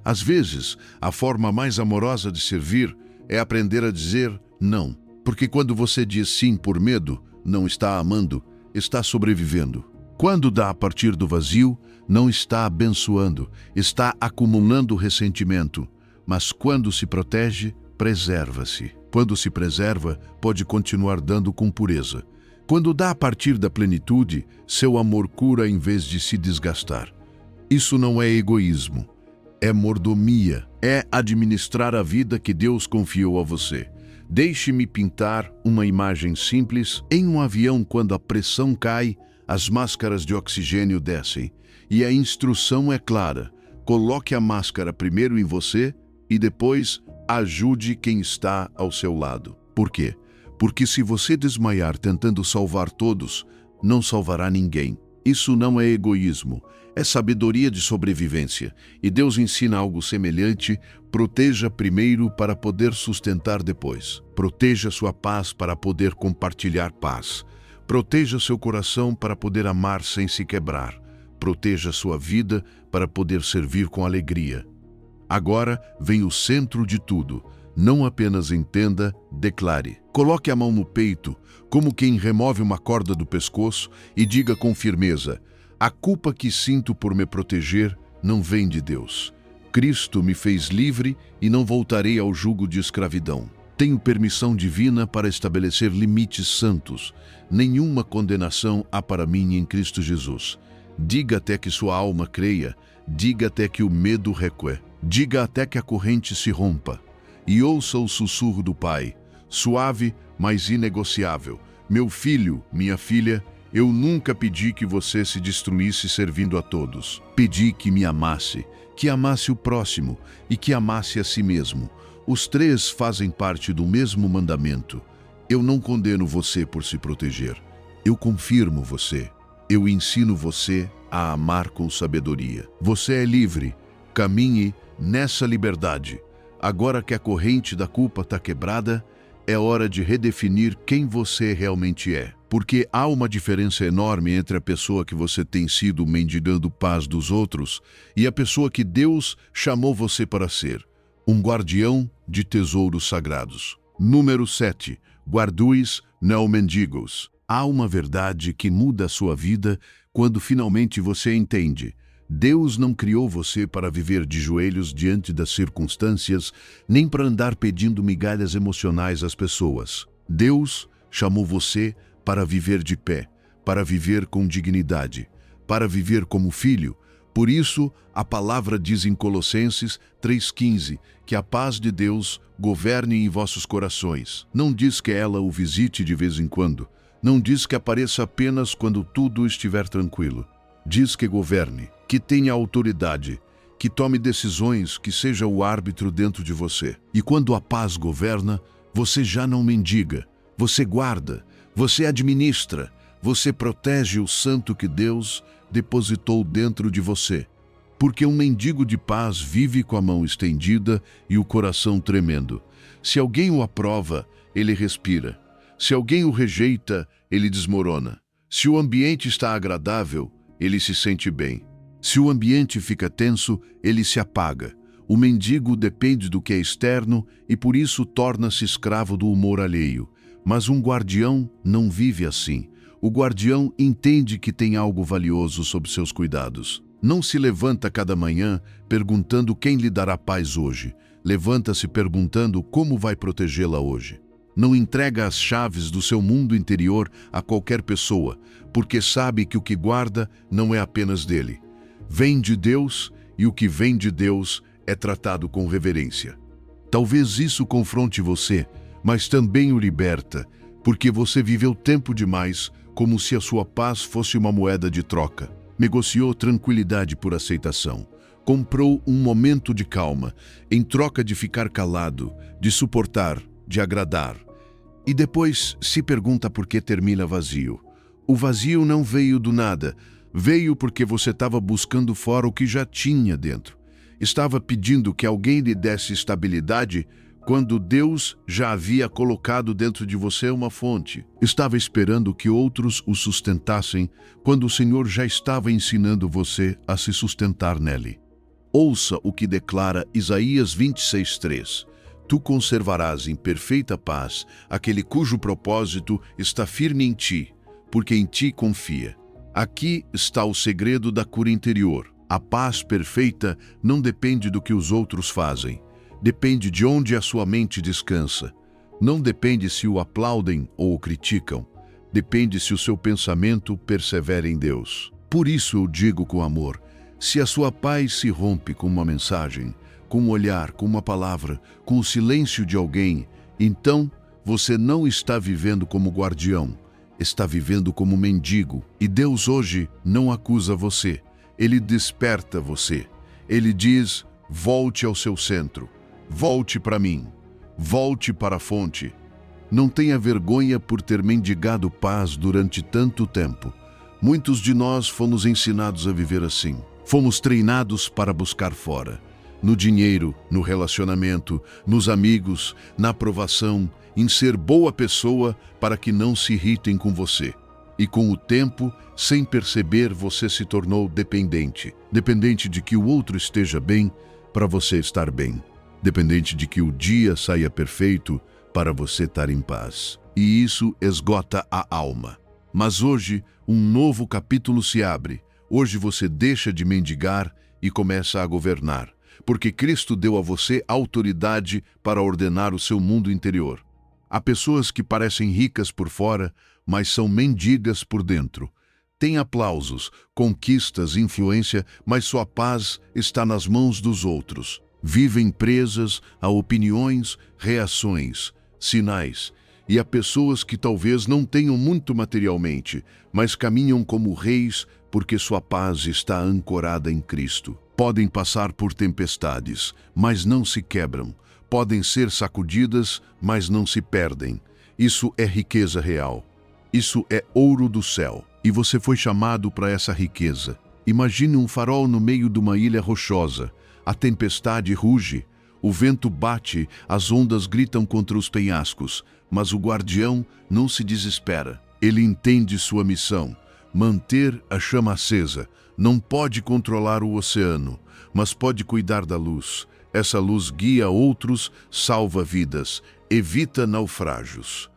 Às vezes, a forma mais amorosa de servir é aprender a dizer não, porque quando você diz sim por medo, não está amando, está sobrevivendo. Quando dá a partir do vazio, não está abençoando, está acumulando ressentimento. Mas quando se protege, preserva-se. Quando se preserva, pode continuar dando com pureza. Quando dá a partir da plenitude, seu amor cura em vez de se desgastar. Isso não é egoísmo, é mordomia, é administrar a vida que Deus confiou a você. Deixe-me pintar uma imagem simples. Em um avião, quando a pressão cai, as máscaras de oxigênio descem. E a instrução é clara: coloque a máscara primeiro em você e depois ajude quem está ao seu lado. Por quê? Porque se você desmaiar tentando salvar todos, não salvará ninguém. Isso não é egoísmo, é sabedoria de sobrevivência. E Deus ensina algo semelhante: proteja primeiro para poder sustentar depois. Proteja sua paz para poder compartilhar paz. Proteja seu coração para poder amar sem se quebrar. Proteja sua vida para poder servir com alegria. Agora vem o centro de tudo. Não apenas entenda, declare. Coloque a mão no peito, como quem remove uma corda do pescoço, e diga com firmeza: a culpa que sinto por me proteger não vem de Deus. Cristo me fez livre e não voltarei ao jugo de escravidão. Tenho permissão divina para estabelecer limites santos. Nenhuma condenação há para mim em Cristo Jesus. Diga até que sua alma creia, diga até que o medo recue, diga até que a corrente se rompa. E ouça o sussurro do Pai, suave, mas inegociável: meu filho, minha filha, eu nunca pedi que você se destruísse servindo a todos. Pedi que me amasse, que amasse o próximo e que amasse a si mesmo. Os 3 fazem parte do mesmo mandamento. Eu não condeno você por se proteger. Eu confirmo você. Eu ensino você a amar com sabedoria. Você é livre. Caminhe nessa liberdade. Agora que a corrente da culpa está quebrada, é hora de redefinir quem você realmente é. Porque há uma diferença enorme entre a pessoa que você tem sido mendigando paz dos outros e a pessoa que Deus chamou você para ser. Um guardião de tesouros sagrados. Número 7. Guarduis, não mendigos. Há uma verdade que muda a sua vida quando finalmente você entende. Deus não criou você para viver de joelhos diante das circunstâncias, nem para andar pedindo migalhas emocionais às pessoas. Deus chamou você para viver de pé, para viver com dignidade, para viver como filho. Por isso, a palavra diz em Colossenses 3,15 que a paz de Deus governe em vossos corações. Não diz que ela o visite de vez em quando. Não diz que apareça apenas quando tudo estiver tranquilo. Diz que governe, que tenha autoridade, que tome decisões, que seja o árbitro dentro de você. E quando a paz governa, você já não mendiga, você guarda, você administra, você protege o santo que Deus depositou dentro de você. Porque um mendigo de paz vive com a mão estendida e o coração tremendo. Se alguém o aprova, ele respira. Se alguém o rejeita, ele desmorona. Se o ambiente está agradável, ele se sente bem. Se o ambiente fica tenso, ele se apaga. O mendigo depende do que é externo e por isso torna-se escravo do humor alheio. Mas um guardião não vive assim. O guardião entende que tem algo valioso sob seus cuidados. Não se levanta cada manhã perguntando quem lhe dará paz hoje. Levanta-se perguntando como vai protegê-la hoje. Não entrega as chaves do seu mundo interior a qualquer pessoa, porque sabe que o que guarda não é apenas dele. Vem de Deus e o que vem de Deus é tratado com reverência. Talvez isso confronte você, mas também o liberta, porque você viveu tempo demais como se a sua paz fosse uma moeda de troca. Negociou tranquilidade por aceitação. Comprou um momento de calma, em troca de ficar calado, de suportar, de agradar. E depois se pergunta por que termina vazio. O vazio não veio do nada, veio porque você estava buscando fora o que já tinha dentro. Estava pedindo que alguém lhe desse estabilidade quando Deus já havia colocado dentro de você uma fonte. Estava esperando que outros o sustentassem quando o Senhor já estava ensinando você a se sustentar nele. Ouça o que declara Isaías 26:3. Tu conservarás em perfeita paz aquele cujo propósito está firme em ti, porque em ti confia. Aqui está o segredo da cura interior. A paz perfeita não depende do que os outros fazem. Depende de onde a sua mente descansa. Não depende se o aplaudem ou o criticam. Depende se o seu pensamento persevera em Deus. Por isso eu digo com amor, se a sua paz se rompe com uma mensagem, com um olhar, com uma palavra, com o silêncio de alguém, então você não está vivendo como guardião, está vivendo como mendigo. E Deus hoje não acusa você, Ele desperta você. Ele diz, volte ao seu centro, volte para mim, volte para a fonte. Não tenha vergonha por ter mendigado paz durante tanto tempo. Muitos de nós fomos ensinados a viver assim. Fomos treinados para buscar fora. No dinheiro, no relacionamento, nos amigos, na aprovação, em ser boa pessoa para que não se irritem com você. E com o tempo, sem perceber, você se tornou dependente. Dependente de que o outro esteja bem para você estar bem. Dependente de que o dia saia perfeito para você estar em paz. E isso esgota a alma. Mas hoje, um novo capítulo se abre. Hoje você deixa de mendigar e começa a governar. Porque Cristo deu a você autoridade para ordenar o seu mundo interior. Há pessoas que parecem ricas por fora, mas são mendigas por dentro. Têm aplausos, conquistas, influência, mas sua paz está nas mãos dos outros. Vivem presas a opiniões, reações, sinais. E há pessoas que talvez não tenham muito materialmente, mas caminham como reis porque sua paz está ancorada em Cristo. Podem passar por tempestades, mas não se quebram. Podem ser sacudidas, mas não se perdem. Isso é riqueza real. Isso é ouro do céu. E você foi chamado para essa riqueza. Imagine um farol no meio de uma ilha rochosa. A tempestade ruge, o vento bate, as ondas gritam contra os penhascos, mas o guardião não se desespera. Ele entende sua missão, manter a chama acesa. Não pode controlar o oceano, mas pode cuidar da luz, Essa luz guia outros, salva vidas, evita naufrágios.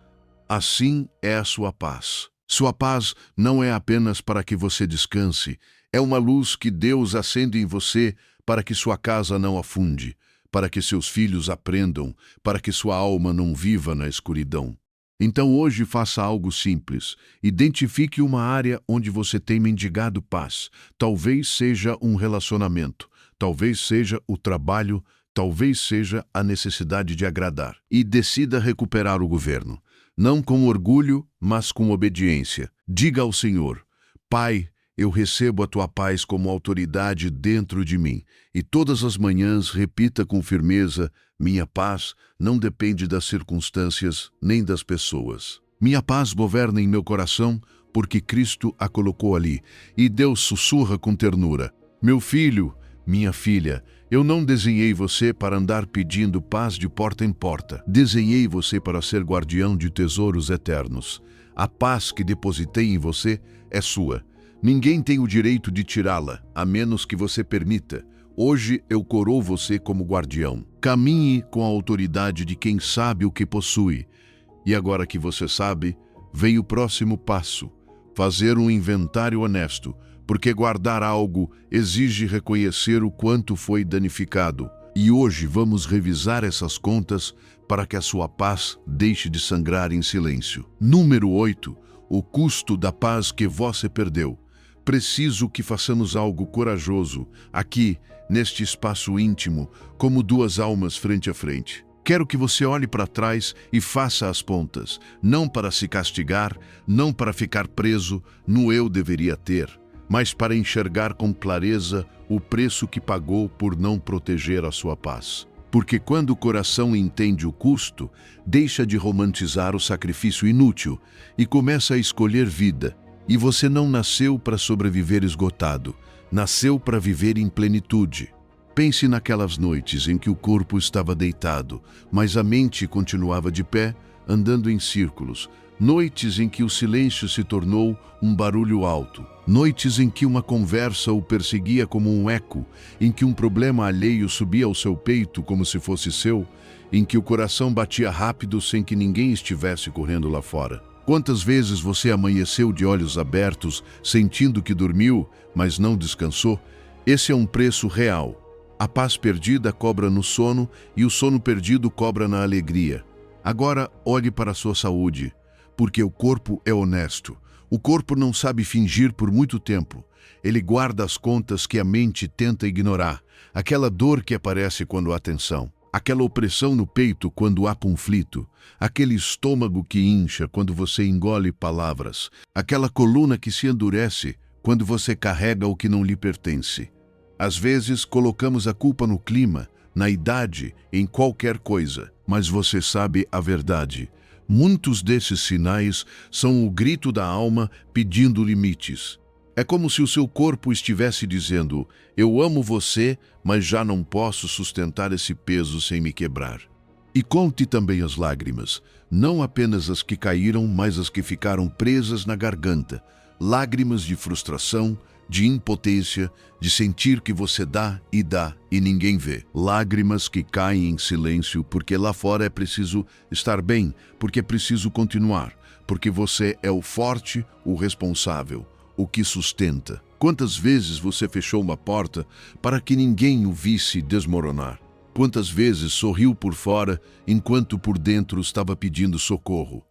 Assim é a sua paz. Sua paz não é apenas para que você descanse, é uma luz que Deus acende em você para que sua casa não afunde, para que seus filhos aprendam, para que sua alma não viva na escuridão. Então hoje faça algo simples. Identifique uma área onde você tem mendigado paz. Talvez seja um relacionamento, talvez seja o trabalho, talvez seja a necessidade de agradar. E decida recuperar o governo. Não com orgulho, mas com obediência. Diga ao Senhor: Pai, eu recebo a tua paz como autoridade dentro de mim. E todas as manhãs repita com firmeza: minha paz não depende das circunstâncias nem das pessoas. Minha paz governa em meu coração porque Cristo a colocou ali. E Deus sussurra com ternura: meu filho, minha filha, eu não desenhei você para andar pedindo paz de porta em porta. Desenhei você para ser guardião de tesouros eternos. A paz que depositei em você é sua. Ninguém tem o direito de tirá-la, a menos que você permita. Hoje eu coroo você como guardião. Caminhe com a autoridade de quem sabe o que possui. E agora que você sabe, vem o próximo passo: fazer um inventário honesto, porque guardar algo exige reconhecer o quanto foi danificado. E hoje vamos revisar essas contas para que a sua paz deixe de sangrar em silêncio. Número 8. O custo da paz que você perdeu. Preciso que façamos algo corajoso, aqui, neste espaço íntimo, como duas almas frente a frente. Quero que você olhe para trás e faça as pontas, não para se castigar, não para ficar preso no eu deveria ter, mas para enxergar com clareza o preço que pagou por não proteger a sua paz. Porque quando o coração entende o custo, deixa de romantizar o sacrifício inútil e começa a escolher vida. E você não nasceu para sobreviver esgotado, nasceu para viver em plenitude. Pense naquelas noites em que o corpo estava deitado, mas a mente continuava de pé, andando em círculos. Noites em que o silêncio se tornou um barulho alto. Noites em que uma conversa o perseguia como um eco, em que um problema alheio subia ao seu peito como se fosse seu, em que o coração batia rápido sem que ninguém estivesse correndo lá fora. Quantas vezes você amanheceu de olhos abertos, sentindo que dormiu, mas não descansou? Esse é um preço real. A paz perdida cobra no sono e o sono perdido cobra na alegria. Agora olhe para a sua saúde, porque o corpo é honesto. O corpo não sabe fingir por muito tempo. Ele guarda as contas que a mente tenta ignorar. Aquela dor que aparece quando há tensão. Aquela opressão no peito quando há conflito. Aquele estômago que incha quando você engole palavras. Aquela coluna que se endurece quando você carrega o que não lhe pertence. Às vezes colocamos a culpa no clima, na idade, em qualquer coisa. Mas você sabe a verdade. Muitos desses sinais são o grito da alma pedindo limites. É como se o seu corpo estivesse dizendo: eu amo você, mas já não posso sustentar esse peso sem me quebrar. E conte também as lágrimas, não apenas as que caíram, mas as que ficaram presas na garganta. Lágrimas de frustração, de impotência, de sentir que você dá e ninguém vê. Lágrimas que caem em silêncio porque lá fora é preciso estar bem, porque é preciso continuar, porque você é o forte, o responsável, o que sustenta. Quantas vezes você fechou uma porta para que ninguém o visse desmoronar? Quantas vezes sorriu por fora enquanto por dentro estava pedindo socorro?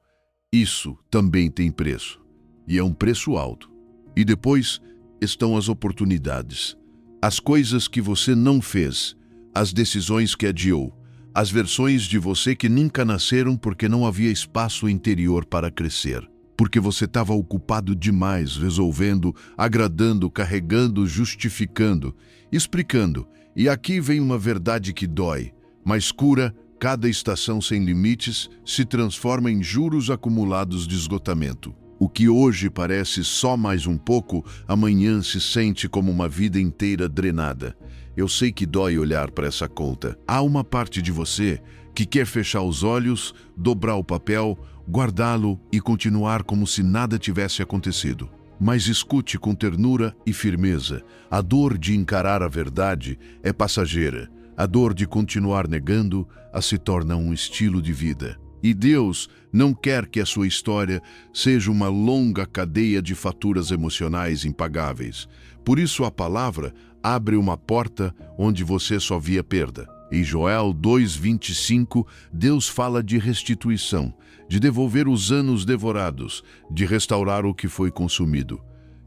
Isso também tem preço, e é um preço alto. E depois estão as oportunidades, as coisas que você não fez, as decisões que adiou, as versões de você que nunca nasceram porque não havia espaço interior para crescer, porque você estava ocupado demais resolvendo, agradando, carregando, justificando, explicando. E aqui vem uma verdade que dói, mas cura. Cada estação sem limites se transforma em juros acumulados de esgotamento. O que hoje parece só mais um pouco, amanhã se sente como uma vida inteira drenada. Eu sei que dói olhar para essa conta. Há uma parte de você que quer fechar os olhos, dobrar o papel, guardá-lo e continuar como se nada tivesse acontecido. Mas escute com ternura e firmeza. A dor de encarar a verdade é passageira. A dor de continuar negando se torna um estilo de vida. E Deus não quer que a sua história seja uma longa cadeia de faturas emocionais impagáveis. Por isso a palavra abre uma porta onde você só via perda. Em Joel 2:25, Deus fala de restituição, de devolver os anos devorados, de restaurar o que foi consumido.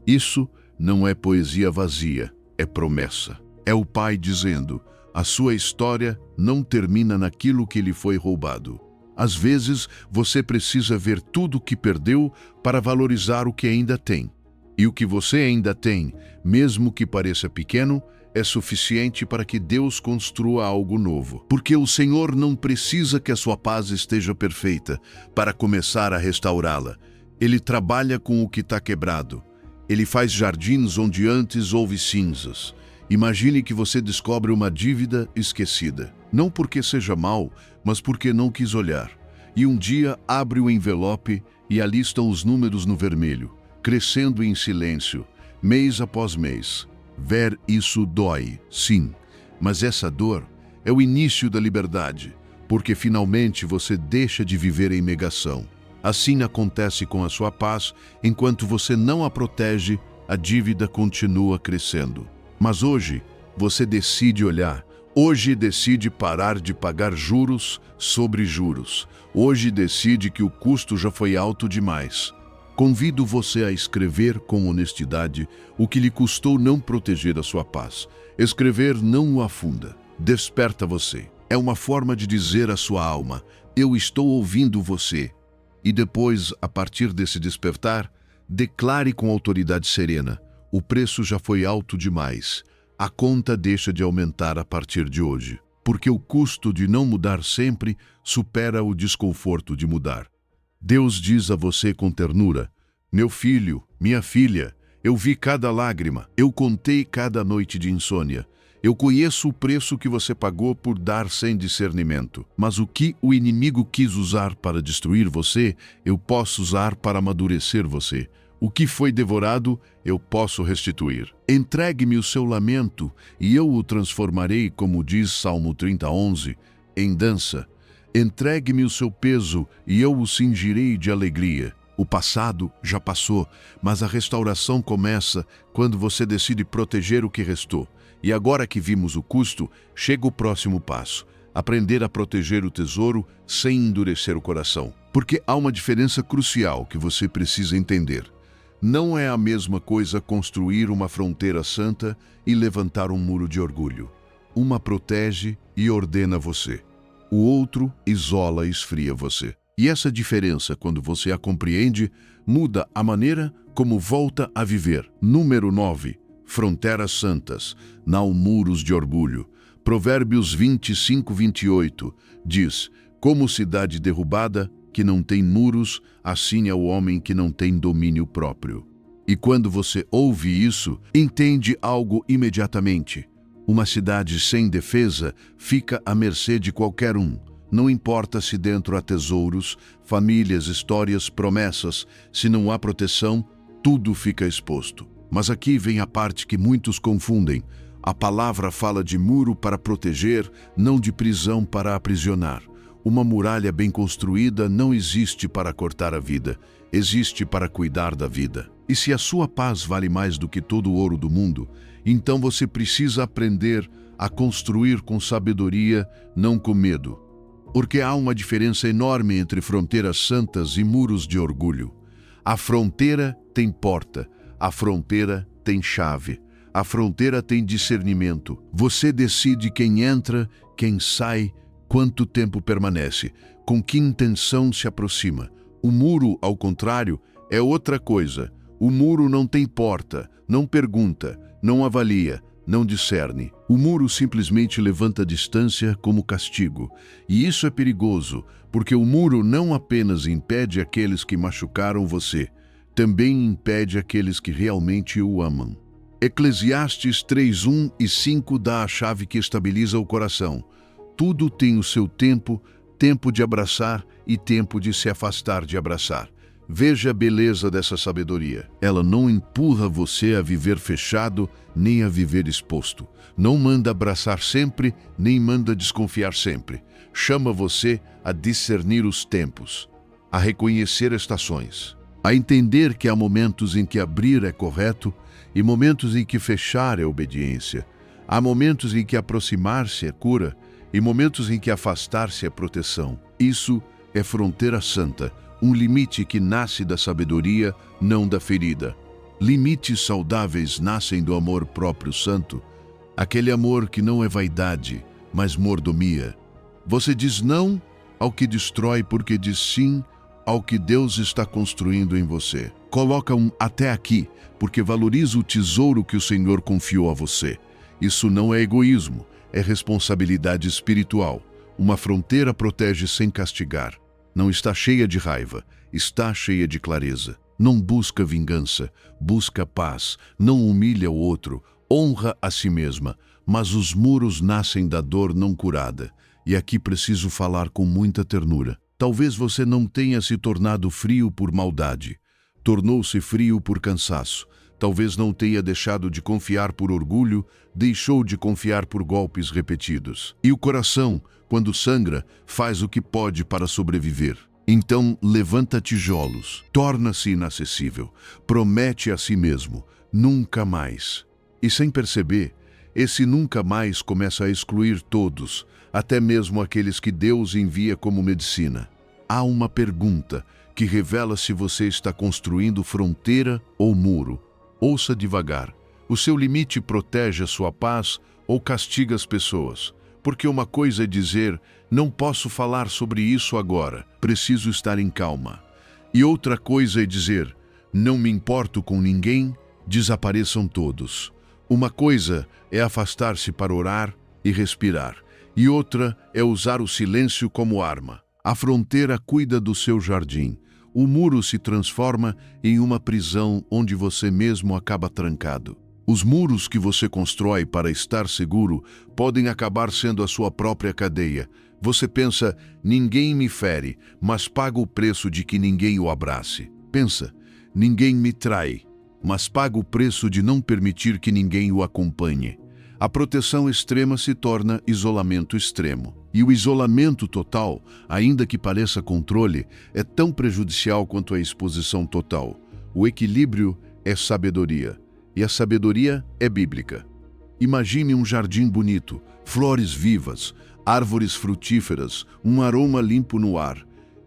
Isso não é poesia vazia, é promessa. É o Pai dizendo: a sua história não termina naquilo que lhe foi roubado. Às vezes, você precisa ver tudo o que perdeu para valorizar o que ainda tem. E o que você ainda tem, mesmo que pareça pequeno, é suficiente para que Deus construa algo novo. Porque o Senhor não precisa que a sua paz esteja perfeita para começar a restaurá-la. Ele trabalha com o que está quebrado. Ele faz jardins onde antes houve cinzas. Imagine que você descobre uma dívida esquecida. Não porque seja mal, mas porque não quis olhar. E um dia abre o envelope e ali estão os números no vermelho, crescendo em silêncio, mês após mês. Ver isso dói, sim, mas essa dor é o início da liberdade, porque finalmente você deixa de viver em negação. Assim acontece com a sua paz, enquanto você não a protege, a dívida continua crescendo. Mas hoje, você decide olhar. Hoje decide parar de pagar juros sobre juros. Hoje decide que o custo já foi alto demais. Convido você a escrever com honestidade o que lhe custou não proteger a sua paz. Escrever não o afunda, desperta você. É uma forma de dizer à sua alma: eu estou ouvindo você. E depois, a partir desse despertar, declare com autoridade serena: o preço já foi alto demais. A conta deixa de aumentar a partir de hoje, porque o custo de não mudar sempre supera o desconforto de mudar. Deus diz a você com ternura: meu filho, minha filha, eu vi cada lágrima, eu contei cada noite de insônia. Eu conheço o preço que você pagou por dar sem discernimento. Mas o que o inimigo quis usar para destruir você, eu posso usar para amadurecer você. O que foi devorado, eu posso restituir. Entregue-me o seu lamento, e eu o transformarei, como diz Salmo 30:11, em dança. Entregue-me o seu peso, e eu o cingirei de alegria. O passado já passou, mas a restauração começa quando você decide proteger o que restou. E agora que vimos o custo, chega o próximo passo: aprender a proteger o tesouro sem endurecer o coração. Porque há uma diferença crucial que você precisa entender. Não é a mesma coisa construir uma fronteira santa e levantar um muro de orgulho. Uma protege e ordena você. O outro isola e esfria você. E essa diferença, quando você a compreende, muda a maneira como volta a viver. Número 9. Fronteiras santas, não muros de orgulho. Provérbios 25:28 diz: como cidade derrubada, que não tem muros, assim é o homem que não tem domínio próprio. E quando você ouve isso, entende algo imediatamente. Uma cidade sem defesa fica à mercê de qualquer um. Não importa se dentro há tesouros, famílias, histórias, promessas, se não há proteção, tudo fica exposto. Mas aqui vem a parte que muitos confundem. A palavra fala de muro para proteger, não de prisão para aprisionar. Uma muralha bem construída não existe para cortar a vida, existe para cuidar da vida. E se a sua paz vale mais do que todo o ouro do mundo, então você precisa aprender a construir com sabedoria, não com medo. Porque há uma diferença enorme entre fronteiras santas e muros de orgulho. A fronteira tem porta, a fronteira tem chave, a fronteira tem discernimento. Você decide quem entra, quem sai, quanto tempo permanece, com que intenção se aproxima. O muro, ao contrário, é outra coisa. O muro não tem porta, não pergunta, não avalia, não discerne. O muro simplesmente levanta distância como castigo. E isso é perigoso, porque o muro não apenas impede aqueles que machucaram você, também impede aqueles que realmente o amam. Eclesiastes 3:1 e 5 dá a chave que estabiliza o coração. Tudo tem o seu tempo, tempo de abraçar e tempo de se afastar de abraçar. Veja a beleza dessa sabedoria. Ela não empurra você a viver fechado, nem a viver exposto. Não manda abraçar sempre, nem manda desconfiar sempre. Chama você a discernir os tempos, a reconhecer estações, a entender que há momentos em que abrir é correto e momentos em que fechar é obediência. Há momentos em que aproximar-se é cura e momentos em que afastar-se é proteção. Isso é fronteira santa, um limite que nasce da sabedoria, não da ferida. Limites saudáveis nascem do amor próprio santo, aquele amor que não é vaidade, mas mordomia. Você diz não ao que destrói porque diz sim ao que Deus está construindo em você. Coloca um até aqui, porque valoriza o tesouro que o Senhor confiou a você. Isso não é egoísmo, é responsabilidade espiritual. Uma fronteira protege sem castigar. Não está cheia de raiva, está cheia de clareza. Não busca vingança, busca paz. Não humilha o outro, honra a si mesma. Mas os muros nascem da dor não curada. E aqui preciso falar com muita ternura. Talvez você não tenha se tornado frio por maldade. Tornou-se frio por cansaço. Talvez não tenha deixado de confiar por orgulho, deixou de confiar por golpes repetidos. E o coração, quando sangra, faz o que pode para sobreviver. Então, levanta tijolos, torna-se inacessível, promete a si mesmo, nunca mais. E sem perceber, esse nunca mais começa a excluir todos, até mesmo aqueles que Deus envia como medicina. Há uma pergunta que revela se você está construindo fronteira ou muro. Ouça devagar. O seu limite protege a sua paz ou castiga as pessoas? Porque uma coisa é dizer, não posso falar sobre isso agora, preciso estar em calma. E outra coisa é dizer, não me importo com ninguém, desapareçam todos. Uma coisa é afastar-se para orar e respirar, e outra é usar o silêncio como arma. A fronteira cuida do seu jardim. O muro se transforma em uma prisão onde você mesmo acaba trancado. Os muros que você constrói para estar seguro podem acabar sendo a sua própria cadeia. Você pensa, ninguém me fere, mas paga o preço de que ninguém o abrace. Pensa, ninguém me trai, mas paga o preço de não permitir que ninguém o acompanhe. A proteção extrema se torna isolamento extremo. E o isolamento total, ainda que pareça controle, é tão prejudicial quanto a exposição total. O equilíbrio é sabedoria, e a sabedoria é bíblica. Imagine um jardim bonito, flores vivas, árvores frutíferas, um aroma limpo no ar.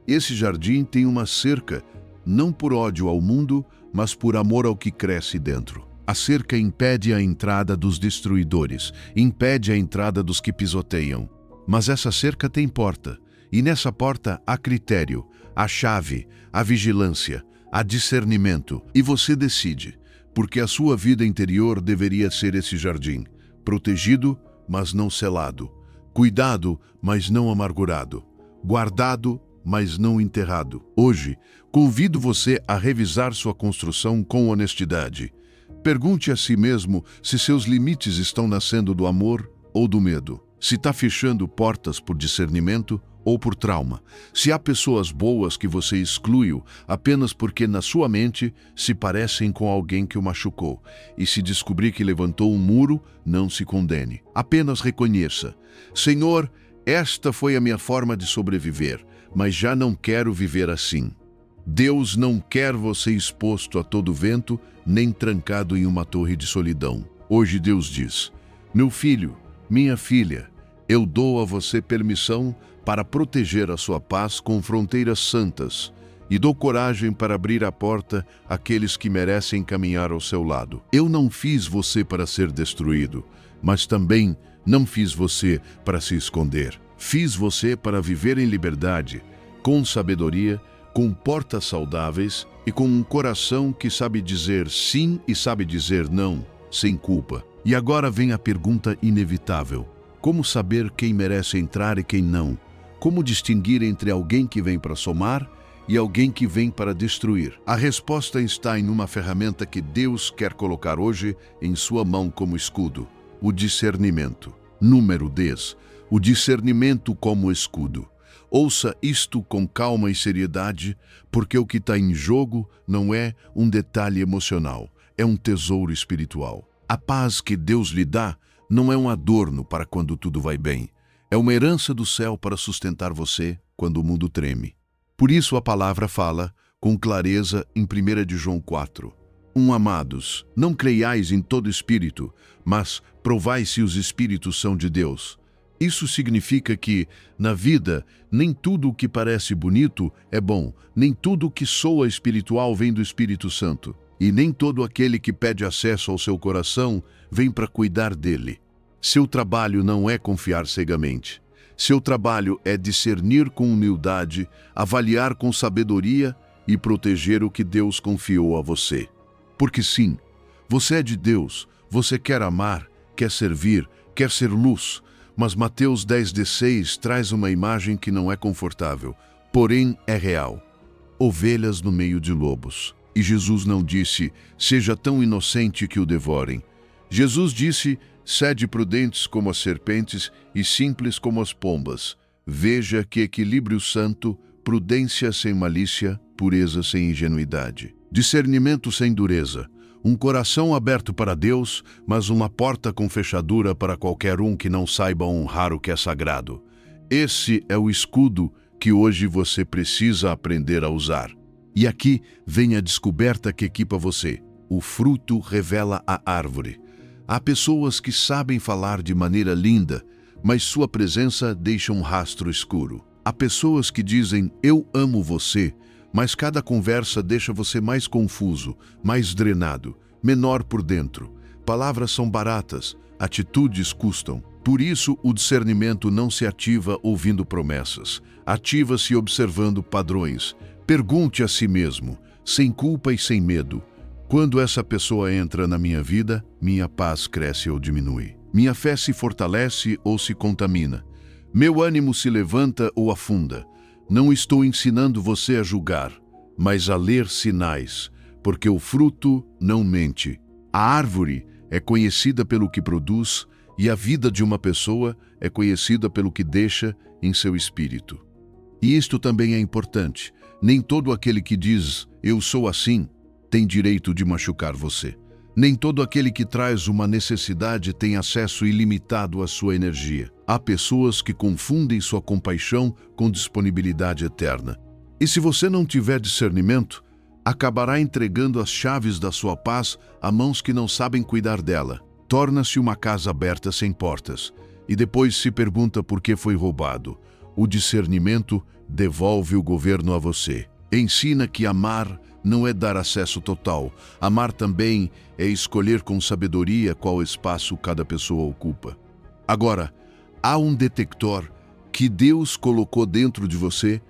Esse jardim tem uma cerca, não por ódio ao mundo, mas por amor ao que cresce dentro. A cerca impede a entrada dos destruidores, impede a entrada dos que pisoteiam. Mas essa cerca tem porta, e nessa porta há critério, há chave, há vigilância, há discernimento, e você decide, porque a sua vida interior deveria ser esse jardim, protegido, mas não selado, cuidado, mas não amargurado, guardado, mas não enterrado. Hoje, convido você a revisar sua construção com honestidade. Pergunte a si mesmo se seus limites estão nascendo do amor ou do medo. Se está fechando portas por discernimento ou por trauma. Se há pessoas boas que você excluiu apenas porque na sua mente se parecem com alguém que o machucou. E se descobrir que levantou um muro, não se condene. Apenas reconheça. Senhor, esta foi a minha forma de sobreviver, mas já não quero viver assim. Deus não quer você exposto a todo vento, nem trancado em uma torre de solidão. Hoje Deus diz, meu filho, minha filha, eu dou a você permissão para proteger a sua paz com fronteiras santas e dou coragem para abrir a porta àqueles que merecem caminhar ao seu lado. Eu não fiz você para ser destruído, mas também não fiz você para se esconder. Fiz você para viver em liberdade, com sabedoria, com portas saudáveis e com um coração que sabe dizer sim e sabe dizer não, sem culpa. E agora vem a pergunta inevitável. Como saber quem merece entrar e quem não? Como distinguir entre alguém que vem para somar e alguém que vem para destruir? A resposta está em uma ferramenta que Deus quer colocar hoje em sua mão como escudo: o discernimento. Número 10. O discernimento como escudo. Ouça isto com calma e seriedade, porque o que está em jogo não é um detalhe emocional, é um tesouro espiritual. A paz que Deus lhe dá não é um adorno para quando tudo vai bem. É uma herança do céu para sustentar você quando o mundo treme. Por isso a palavra fala com clareza em 1 de João 4. Amados, não creiais em todo espírito, mas provai se os espíritos são de Deus. Isso significa que, na vida, nem tudo o que parece bonito é bom, nem tudo o que soa espiritual vem do Espírito Santo, e nem todo aquele que pede acesso ao seu coração vem para cuidar dele. Seu trabalho não é confiar cegamente. Seu trabalho é discernir com humildade, avaliar com sabedoria e proteger o que Deus confiou a você. Porque sim, você é de Deus, você quer amar, quer servir, quer ser luz, mas Mateus 10:16 traz uma imagem que não é confortável, porém é real. Ovelhas no meio de lobos. E Jesus não disse, seja tão inocente que o devorem. Jesus disse, sede prudentes como as serpentes e simples como as pombas. Veja que equilíbrio santo, prudência sem malícia, pureza sem ingenuidade. Discernimento sem dureza. Um coração aberto para Deus, mas uma porta com fechadura para qualquer um que não saiba honrar o que é sagrado. Esse é o escudo que hoje você precisa aprender a usar. E aqui vem a descoberta que equipa você. O fruto revela a árvore. Há pessoas que sabem falar de maneira linda, mas sua presença deixa um rastro escuro. Há pessoas que dizem, eu amo você, mas cada conversa deixa você mais confuso, mais drenado, menor por dentro. Palavras são baratas, atitudes custam. Por isso, o discernimento não se ativa ouvindo promessas. Ativa-se observando padrões. Pergunte a si mesmo, sem culpa e sem medo. Quando essa pessoa entra na minha vida, minha paz cresce ou diminui. Minha fé se fortalece ou se contamina. Meu ânimo se levanta ou afunda. Não estou ensinando você a julgar, mas a ler sinais, porque o fruto não mente. A árvore é conhecida pelo que produz e a vida de uma pessoa é conhecida pelo que deixa em seu espírito. E isto também é importante. Nem todo aquele que diz, eu sou assim, tem direito de machucar você. Nem todo aquele que traz uma necessidade tem acesso ilimitado à sua energia. Há pessoas que confundem sua compaixão com disponibilidade eterna. E se você não tiver discernimento, acabará entregando as chaves da sua paz a mãos que não sabem cuidar dela. Torna-se uma casa aberta sem portas, e depois se pergunta por que foi roubado. O discernimento devolve o governo a você. Ensina que amar não é dar acesso total. Amar também é escolher com sabedoria qual espaço cada pessoa ocupa. Agora, há um detector que Deus colocou dentro de você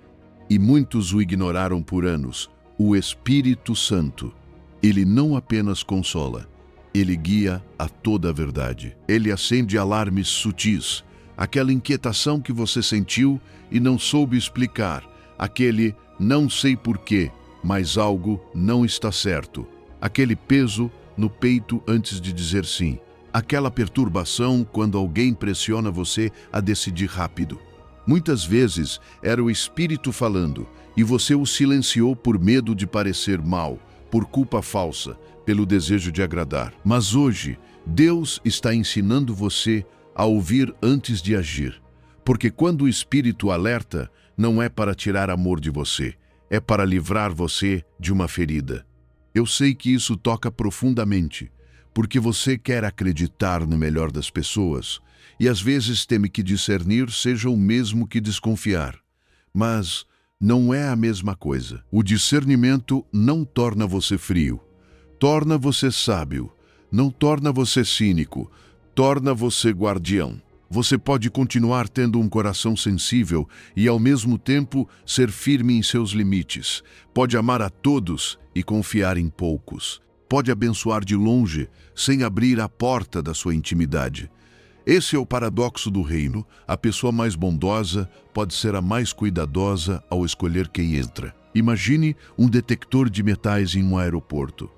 e muitos o ignoraram por anos: o Espírito Santo. Ele não apenas consola, ele guia a toda a verdade. Ele acende alarmes sutis, aquela inquietação que você sentiu e não soube explicar, aquele não sei porquê, mas algo não está certo, aquele peso no peito antes de dizer sim, aquela perturbação quando alguém pressiona você a decidir rápido. Muitas vezes era o Espírito falando e você o silenciou por medo de parecer mal, por culpa falsa, pelo desejo de agradar. Mas hoje, Deus está ensinando você a ouvir antes de agir. Porque quando o Espírito alerta, não é para tirar amor de você, é para livrar você de uma ferida. Eu sei que isso toca profundamente, porque você quer acreditar no melhor das pessoas e às vezes teme que discernir seja o mesmo que desconfiar. Mas não é a mesma coisa. O discernimento não torna você frio, torna você sábio, não torna você cínico, torna você guardião. Você pode continuar tendo um coração sensível e, ao mesmo tempo, ser firme em seus limites. Pode amar a todos e confiar em poucos. Pode abençoar de longe, sem abrir a porta da sua intimidade. Esse é o paradoxo do reino. A pessoa mais bondosa pode ser a mais cuidadosa ao escolher quem entra. Imagine um detector de metais em um aeroporto.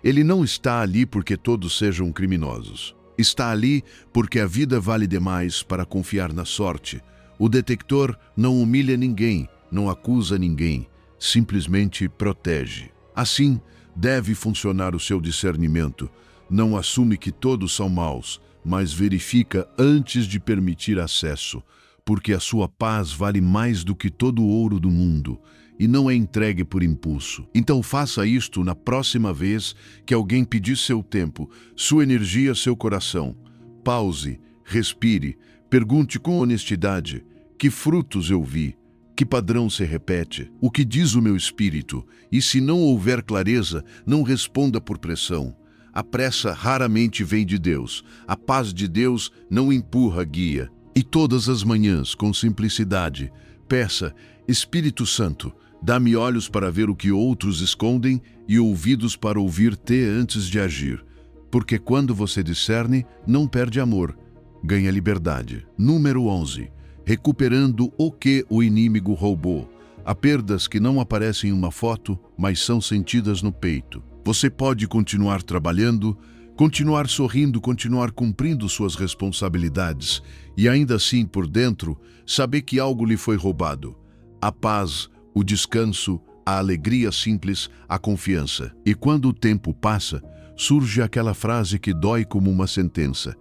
Ele não está ali porque todos sejam criminosos. Está ali porque a vida vale demais para confiar na sorte. O detector não humilha ninguém, não acusa ninguém, simplesmente protege. Assim, deve funcionar o seu discernimento. Não assume que todos são maus, mas verifica antes de permitir acesso, porque a sua paz vale mais do que todo o ouro do mundo e não é entregue por impulso. Então faça isto na próxima vez que alguém pedir seu tempo, sua energia, seu coração. Pause, respire, pergunte com honestidade: que frutos eu vi? Que padrão se repete? O que diz o meu espírito? E se não houver clareza, não responda por pressão. A pressa raramente vem de Deus. A paz de Deus não empurra, guia. E todas as manhãs, com simplicidade, peça: Espírito Santo, dá-me olhos para ver o que outros escondem e ouvidos para ouvir-te antes de agir. Porque quando você discerne, não perde amor, ganha liberdade. Número 11. Recuperando o que o inimigo roubou. Há perdas que não aparecem em uma foto, mas são sentidas no peito. Você pode continuar trabalhando, continuar sorrindo, continuar cumprindo suas responsabilidades e ainda assim, por dentro, saber que algo lhe foi roubado. A paz, o descanso, a alegria simples, a confiança. E quando o tempo passa, surge aquela frase que dói como uma sentença: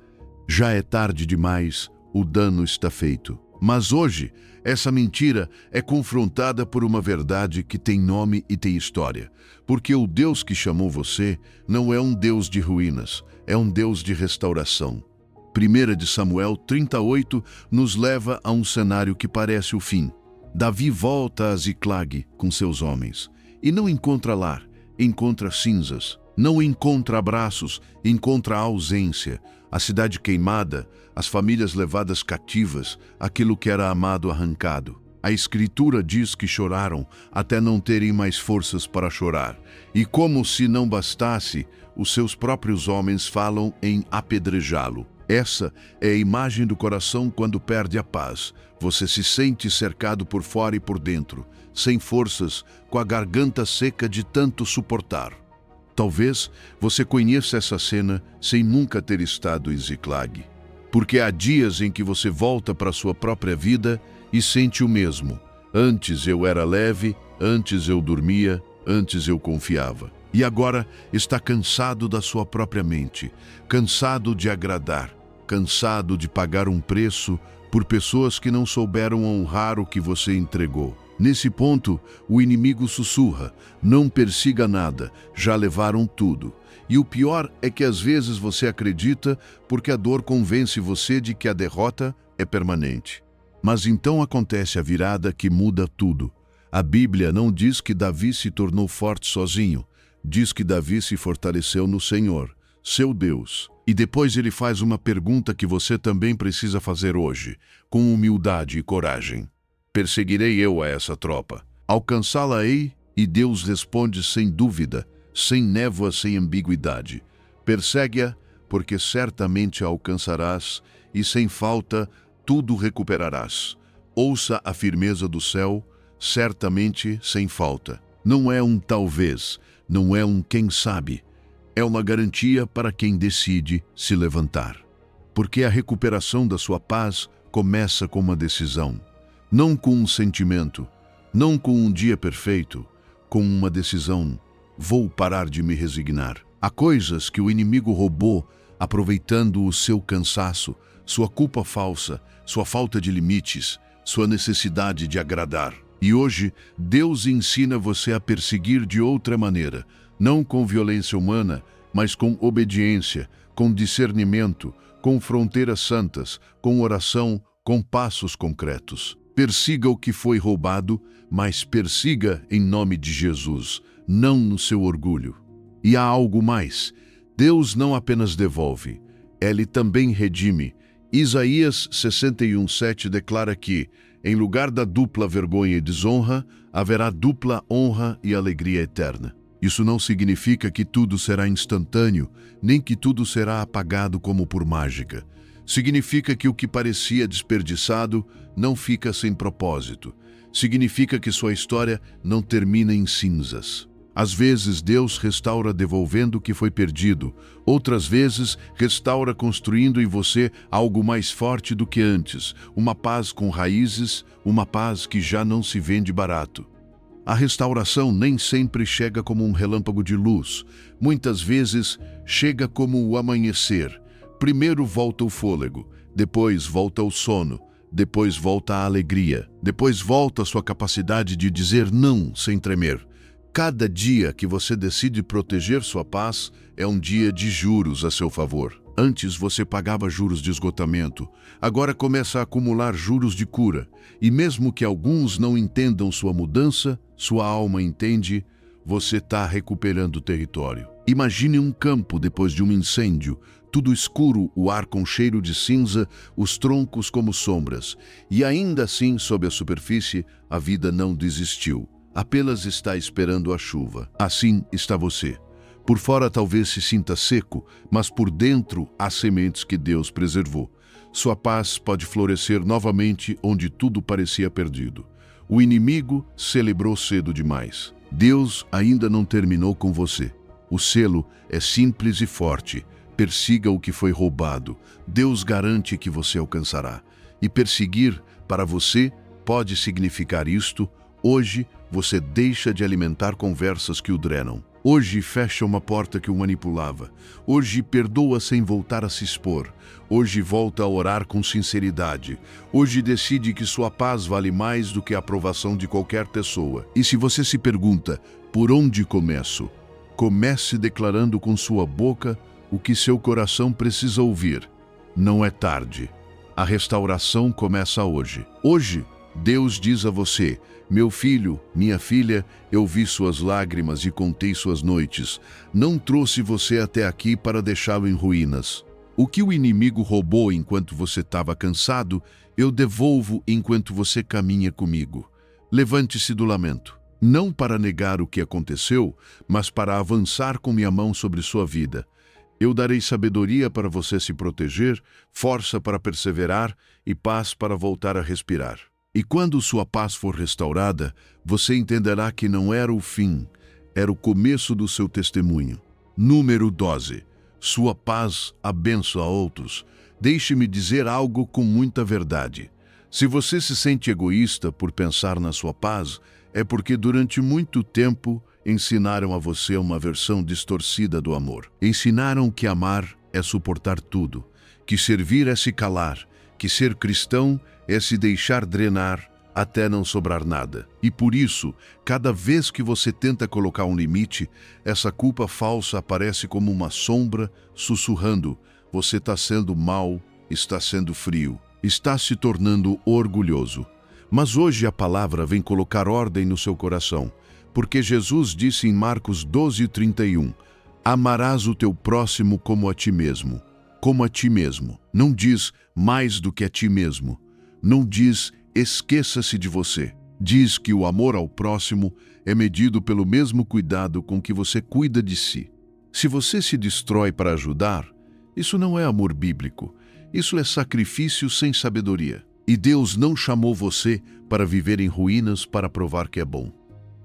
já é tarde demais, o dano está feito. Mas hoje, essa mentira é confrontada por uma verdade que tem nome e tem história. Porque o Deus que chamou você não é um Deus de ruínas, é um Deus de restauração. 1 de Samuel 38 nos leva a um cenário que parece o fim. Davi volta a Ziclag com seus homens e não encontra lar, encontra cinzas. Não encontra abraços, encontra a ausência, a cidade queimada, as famílias levadas cativas, aquilo que era amado arrancado. A Escritura diz que choraram até não terem mais forças para chorar. E como se não bastasse, os seus próprios homens falam em apedrejá-lo. Essa é a imagem do coração quando perde a paz. Você se sente cercado por fora e por dentro, sem forças, com a garganta seca de tanto suportar. Talvez você conheça essa cena sem nunca ter estado em Ziclag. Porque há dias em que você volta para sua própria vida e sente o mesmo. Antes eu era leve, antes eu dormia, antes eu confiava. E agora está cansado da sua própria mente, cansado de agradar, cansado de pagar um preço por pessoas que não souberam honrar o que você entregou. Nesse ponto, o inimigo sussurra: não persiga nada, já levaram tudo. E o pior é que às vezes você acredita porque a dor convence você de que a derrota é permanente. Mas então acontece a virada que muda tudo. A Bíblia não diz que Davi se tornou forte sozinho, diz que Davi se fortaleceu no Senhor, seu Deus. E depois ele faz uma pergunta que você também precisa fazer hoje, com humildade e coragem: perseguirei eu a essa tropa? Alcançá-la-ei? E Deus responde sem dúvida, sem névoa, sem ambiguidade: persegue-a, porque certamente a alcançarás, e sem falta tudo recuperarás. Ouça a firmeza do céu, certamente sem falta. Não é um talvez, não é um quem sabe. É uma garantia para quem decide se levantar. Porque a recuperação da sua paz começa com uma decisão. Não com um sentimento, não com um dia perfeito, com uma decisão: vou parar de me resignar. Há coisas que o inimigo roubou, aproveitando o seu cansaço, sua culpa falsa, sua falta de limites, sua necessidade de agradar. E hoje, Deus ensina você a perseguir de outra maneira, não com violência humana, mas com obediência, com discernimento, com fronteiras santas, com oração, com passos concretos. Persiga o que foi roubado, mas persiga em nome de Jesus, não no seu orgulho. E há algo mais: Deus não apenas devolve, Ele também redime. Isaías 61:7 declara que, em lugar da dupla vergonha e desonra, haverá dupla honra e alegria eterna. Isso não significa que tudo será instantâneo, nem que tudo será apagado como por mágica. Significa que o que parecia desperdiçado não fica sem propósito. Significa que sua história não termina em cinzas. Às vezes, Deus restaura devolvendo o que foi perdido. Outras vezes, restaura construindo em você algo mais forte do que antes. Uma paz com raízes, uma paz que já não se vende barato. A restauração nem sempre chega como um relâmpago de luz. Muitas vezes, chega como o amanhecer. Primeiro volta o fôlego, depois volta o sono, depois volta a alegria, depois volta a sua capacidade de dizer não sem tremer. Cada dia que você decide proteger sua paz é um dia de juros a seu favor. Antes você pagava juros de esgotamento, agora começa a acumular juros de cura. E mesmo que alguns não entendam sua mudança, sua alma entende, você está recuperando território. Imagine um campo depois de um incêndio, tudo escuro, o ar com cheiro de cinza, os troncos como sombras. E ainda assim, sob a superfície, a vida não desistiu. Apenas está esperando a chuva. Assim está você. Por fora talvez se sinta seco, mas por dentro há sementes que Deus preservou. Sua paz pode florescer novamente onde tudo parecia perdido. O inimigo celebrou cedo demais. Deus ainda não terminou com você. O selo é simples e forte. Persiga o que foi roubado. Deus garante que você alcançará. E perseguir, para você, pode significar isto: hoje você deixa de alimentar conversas que o drenam. Hoje fecha uma porta que o manipulava. Hoje perdoa sem voltar a se expor. Hoje volta a orar com sinceridade. Hoje decide que sua paz vale mais do que a aprovação de qualquer pessoa. E se você se pergunta, por onde começo? Comece declarando com sua boca o que seu coração precisa ouvir. Não é tarde. A restauração começa hoje. Hoje, Deus diz a você: meu filho, minha filha, eu vi suas lágrimas e contei suas noites. Não trouxe você até aqui para deixá-lo em ruínas. O que o inimigo roubou enquanto você estava cansado, eu devolvo enquanto você caminha comigo. Levante-se do lamento. Não para negar o que aconteceu, mas para avançar com minha mão sobre sua vida. Eu darei sabedoria para você se proteger, força para perseverar e paz para voltar a respirar. E quando sua paz for restaurada, você entenderá que não era o fim, era o começo do seu testemunho. Número 12. Sua paz abençoa outros. Deixe-me dizer algo com muita verdade. Se você se sente egoísta por pensar na sua paz, é porque durante muito tempo ensinaram a você uma versão distorcida do amor. Ensinaram que amar é suportar tudo, que servir é se calar, que ser cristão é se deixar drenar até não sobrar nada. E por isso, cada vez que você tenta colocar um limite, essa culpa falsa aparece como uma sombra sussurrando: você está sendo mau, está sendo frio, está se tornando orgulhoso. Mas hoje a palavra vem colocar ordem no seu coração, porque Jesus disse em Marcos 12:31, amarás o teu próximo como a ti mesmo. Como a ti mesmo. Não diz mais do que a ti mesmo. Não diz esqueça-se de você. Diz que o amor ao próximo é medido pelo mesmo cuidado com que você cuida de si. Se você se destrói para ajudar, isso não é amor bíblico. Isso é sacrifício sem sabedoria. E Deus não chamou você para viver em ruínas para provar que é bom.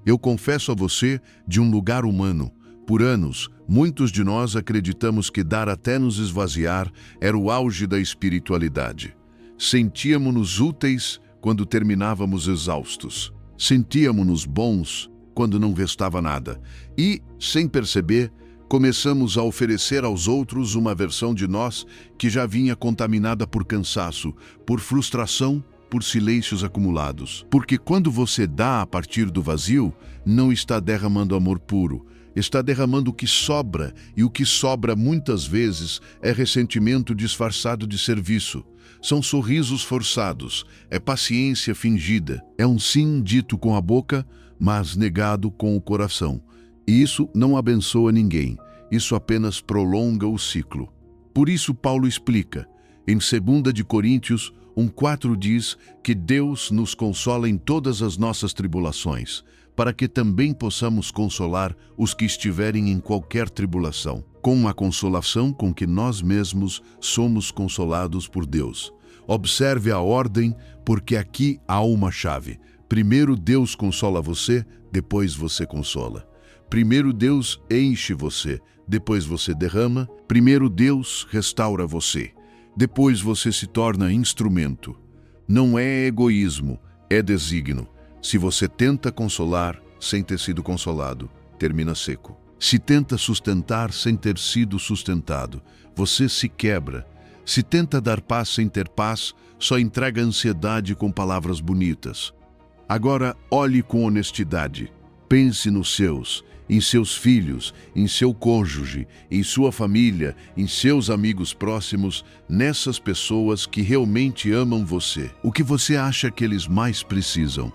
Eu confesso a você de um lugar humano. Por anos, muitos de nós acreditamos que dar até nos esvaziar era o auge da espiritualidade. Sentíamos-nos úteis quando terminávamos exaustos. Sentíamos-nos bons quando não restava nada. E, sem perceber, começamos a oferecer aos outros uma versão de nós que já vinha contaminada por cansaço, por frustração, por silêncios acumulados. Porque quando você dá a partir do vazio, não está derramando amor puro, está derramando o que sobra, e o que sobra muitas vezes é ressentimento disfarçado de serviço. São sorrisos forçados, é paciência fingida, é um sim dito com a boca, mas negado com o coração. E isso não abençoa ninguém, isso apenas prolonga o ciclo. Por isso Paulo explica, em 2 Coríntios 1:4 diz que Deus nos consola em todas as nossas tribulações, para que também possamos consolar os que estiverem em qualquer tribulação, com a consolação com que nós mesmos somos consolados por Deus. Observe a ordem, porque aqui há uma chave. Primeiro Deus consola você, depois você consola. primeiro Deus enche você, depois você derrama, primeiro Deus restaura você, depois você se torna instrumento. Não é egoísmo, é desígnio. Se você tenta consolar sem ter sido consolado, termina seco. Se tenta sustentar sem ter sido sustentado, você se quebra. Se tenta dar paz sem ter paz, só entrega ansiedade com palavras bonitas. Agora, olhe com honestidade. Pense nos seus, em seus filhos, em seu cônjuge, em sua família, em seus amigos próximos, nessas pessoas que realmente amam você. O que você acha que eles mais precisam?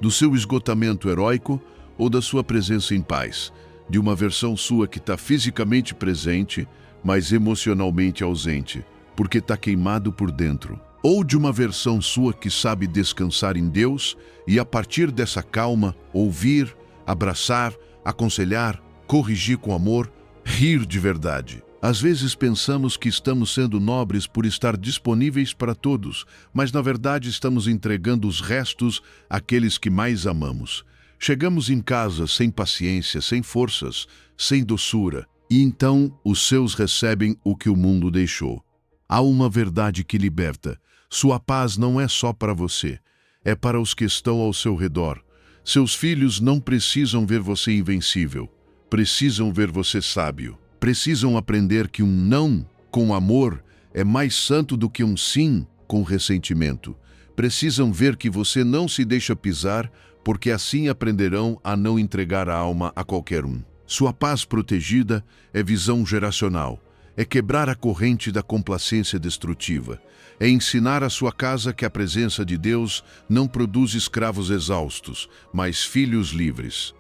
Do seu esgotamento heróico ou da sua presença em paz? De uma versão sua que está fisicamente presente, mas emocionalmente ausente, porque está queimado por dentro? Ou de uma versão sua que sabe descansar em Deus e, a partir dessa calma, ouvir, abraçar, aconselhar, corrigir com amor, rir de verdade? Às vezes pensamos que estamos sendo nobres por estar disponíveis para todos, mas na verdade estamos entregando os restos àqueles que mais amamos. Chegamos em casa sem paciência, sem forças, sem doçura, e então os seus recebem o que o mundo deixou. Há uma verdade que liberta. Sua paz não é só para você, é para os que estão ao seu redor. Seus filhos não precisam ver você invencível, precisam ver você sábio. Precisam aprender que um não com amor é mais santo do que um sim com ressentimento. Precisam ver que você não se deixa pisar, porque assim aprenderão a não entregar a alma a qualquer um. Sua paz protegida é visão geracional. É quebrar a corrente da complacência destrutiva. É ensinar a sua casa que a presença de Deus não produz escravos exaustos, mas filhos livres.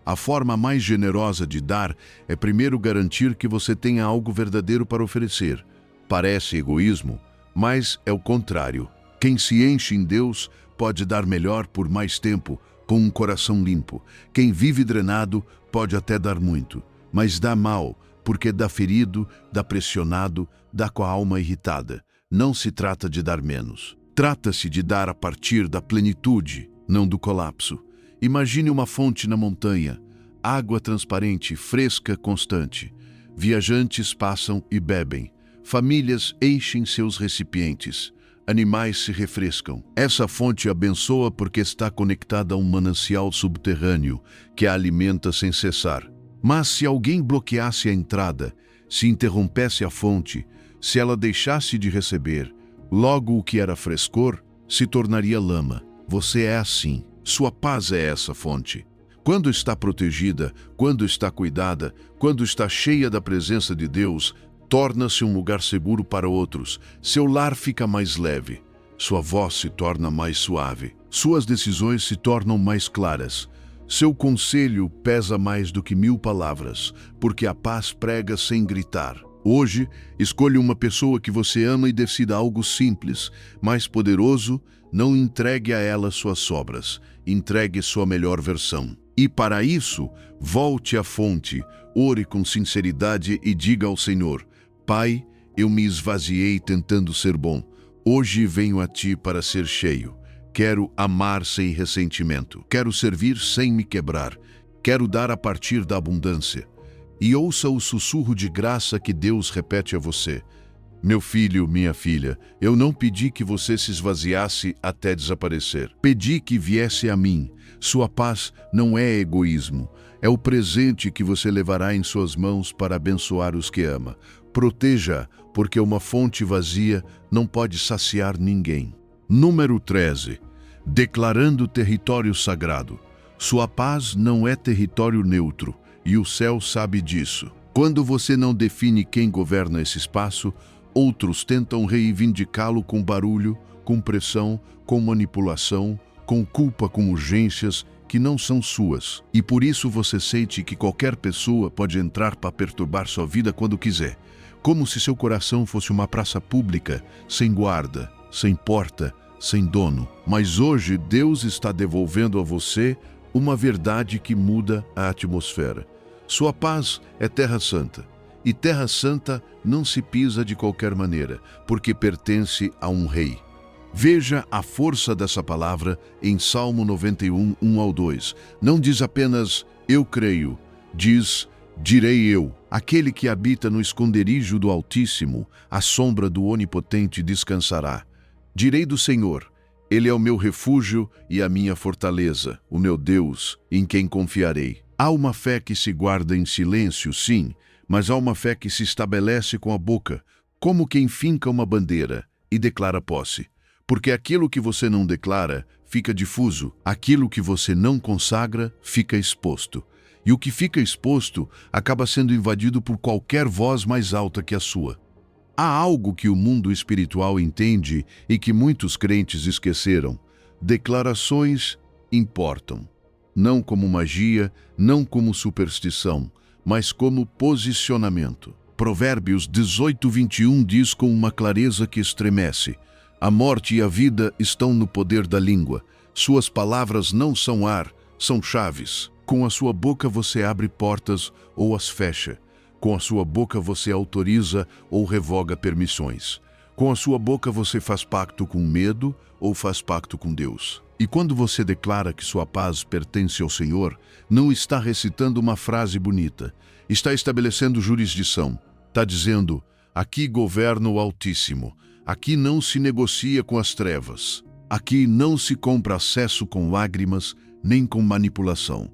A forma mais generosa de dar é primeiro garantir que você tenha algo verdadeiro para oferecer. Parece egoísmo, mas é o contrário. Quem se enche em Deus pode dar melhor por mais tempo, com um coração limpo. Quem vive drenado pode até dar muito, mas dá mal, porque dá ferido, dá pressionado, dá com a alma irritada. Não se trata de dar menos. Trata-se de dar a partir da plenitude, não do colapso. Imagine uma fonte na montanha, água transparente, fresca, constante. Viajantes passam e bebem. Famílias enchem seus recipientes. Animais se refrescam. Essa fonte abençoa porque está conectada a um manancial subterrâneo que a alimenta sem cessar. Mas se alguém bloqueasse a entrada, se interrompesse a fonte, se ela deixasse de receber, logo o que era frescor se tornaria lama. Você é assim. Sua paz é essa fonte. Quando está protegida, quando está cuidada, quando está cheia da presença de Deus, torna-se um lugar seguro para outros. Seu lar fica mais leve. Sua voz se torna mais suave. Suas decisões se tornam mais claras. Seu conselho pesa mais do que 1000 palavras, porque a paz prega sem gritar. Hoje, escolha uma pessoa que você ama e decida algo simples, mais poderoso. Não entregue a ela suas sobras, entregue sua melhor versão. E para isso, volte à fonte, ore com sinceridade e diga ao Senhor: Pai, eu me esvaziei tentando ser bom. Hoje venho a Ti para ser cheio. Quero amar sem ressentimento. Quero servir sem me quebrar. Quero dar a partir da abundância. E ouça o sussurro de graça que Deus repete a você: Meu filho, minha filha, eu não pedi que você se esvaziasse até desaparecer. Pedi que viesse a mim. Sua paz não é egoísmo. É o presente que você levará em suas mãos para abençoar os que ama. Proteja, porque uma fonte vazia não pode saciar ninguém. Número 13. Declarando território sagrado. Sua paz não é território neutro, e o céu sabe disso. Quando você não define quem governa esse espaço, outros tentam reivindicá-lo com barulho, com pressão, com manipulação, com culpa, com urgências que não são suas. E por isso você sente que qualquer pessoa pode entrar para perturbar sua vida quando quiser. Como se seu coração fosse uma praça pública, sem guarda, sem porta, sem dono. Mas hoje Deus está devolvendo a você uma verdade que muda a atmosfera. Sua paz é Terra Santa. E Terra Santa não se pisa de qualquer maneira, porque pertence a um rei. Veja a força dessa palavra em Salmo 91, 1 ao 2. Não diz apenas, eu creio, Diz: direi eu, aquele que habita no esconderijo do Altíssimo, à sombra do Onipotente descansará. Direi do Senhor: Ele é o meu refúgio e a minha fortaleza, o meu Deus, em quem confiarei. Há uma fé que se guarda em silêncio, sim, mas há uma fé que se estabelece com a boca, como quem finca uma bandeira e declara posse. Porque aquilo que você não declara fica difuso, aquilo que você não consagra fica exposto. E o que fica exposto acaba sendo invadido por qualquer voz mais alta que a sua. Há algo que o mundo espiritual entende e que muitos crentes esqueceram. Declarações importam. Não como magia, não como superstição, mas como posicionamento. Provérbios 18:21 diz com uma clareza que estremece: a morte e a vida estão no poder da língua. Suas palavras não são ar, são chaves. Com a sua boca você abre portas ou as fecha. Com a sua boca você autoriza ou revoga permissões. Com a sua boca você faz pacto com medo ou faz pacto com Deus. E quando você declara que sua paz pertence ao Senhor, não está recitando uma frase bonita. Está estabelecendo jurisdição. Está dizendo: aqui governa o Altíssimo. Aqui não se negocia com as trevas. Aqui não se compra acesso com lágrimas, nem com manipulação.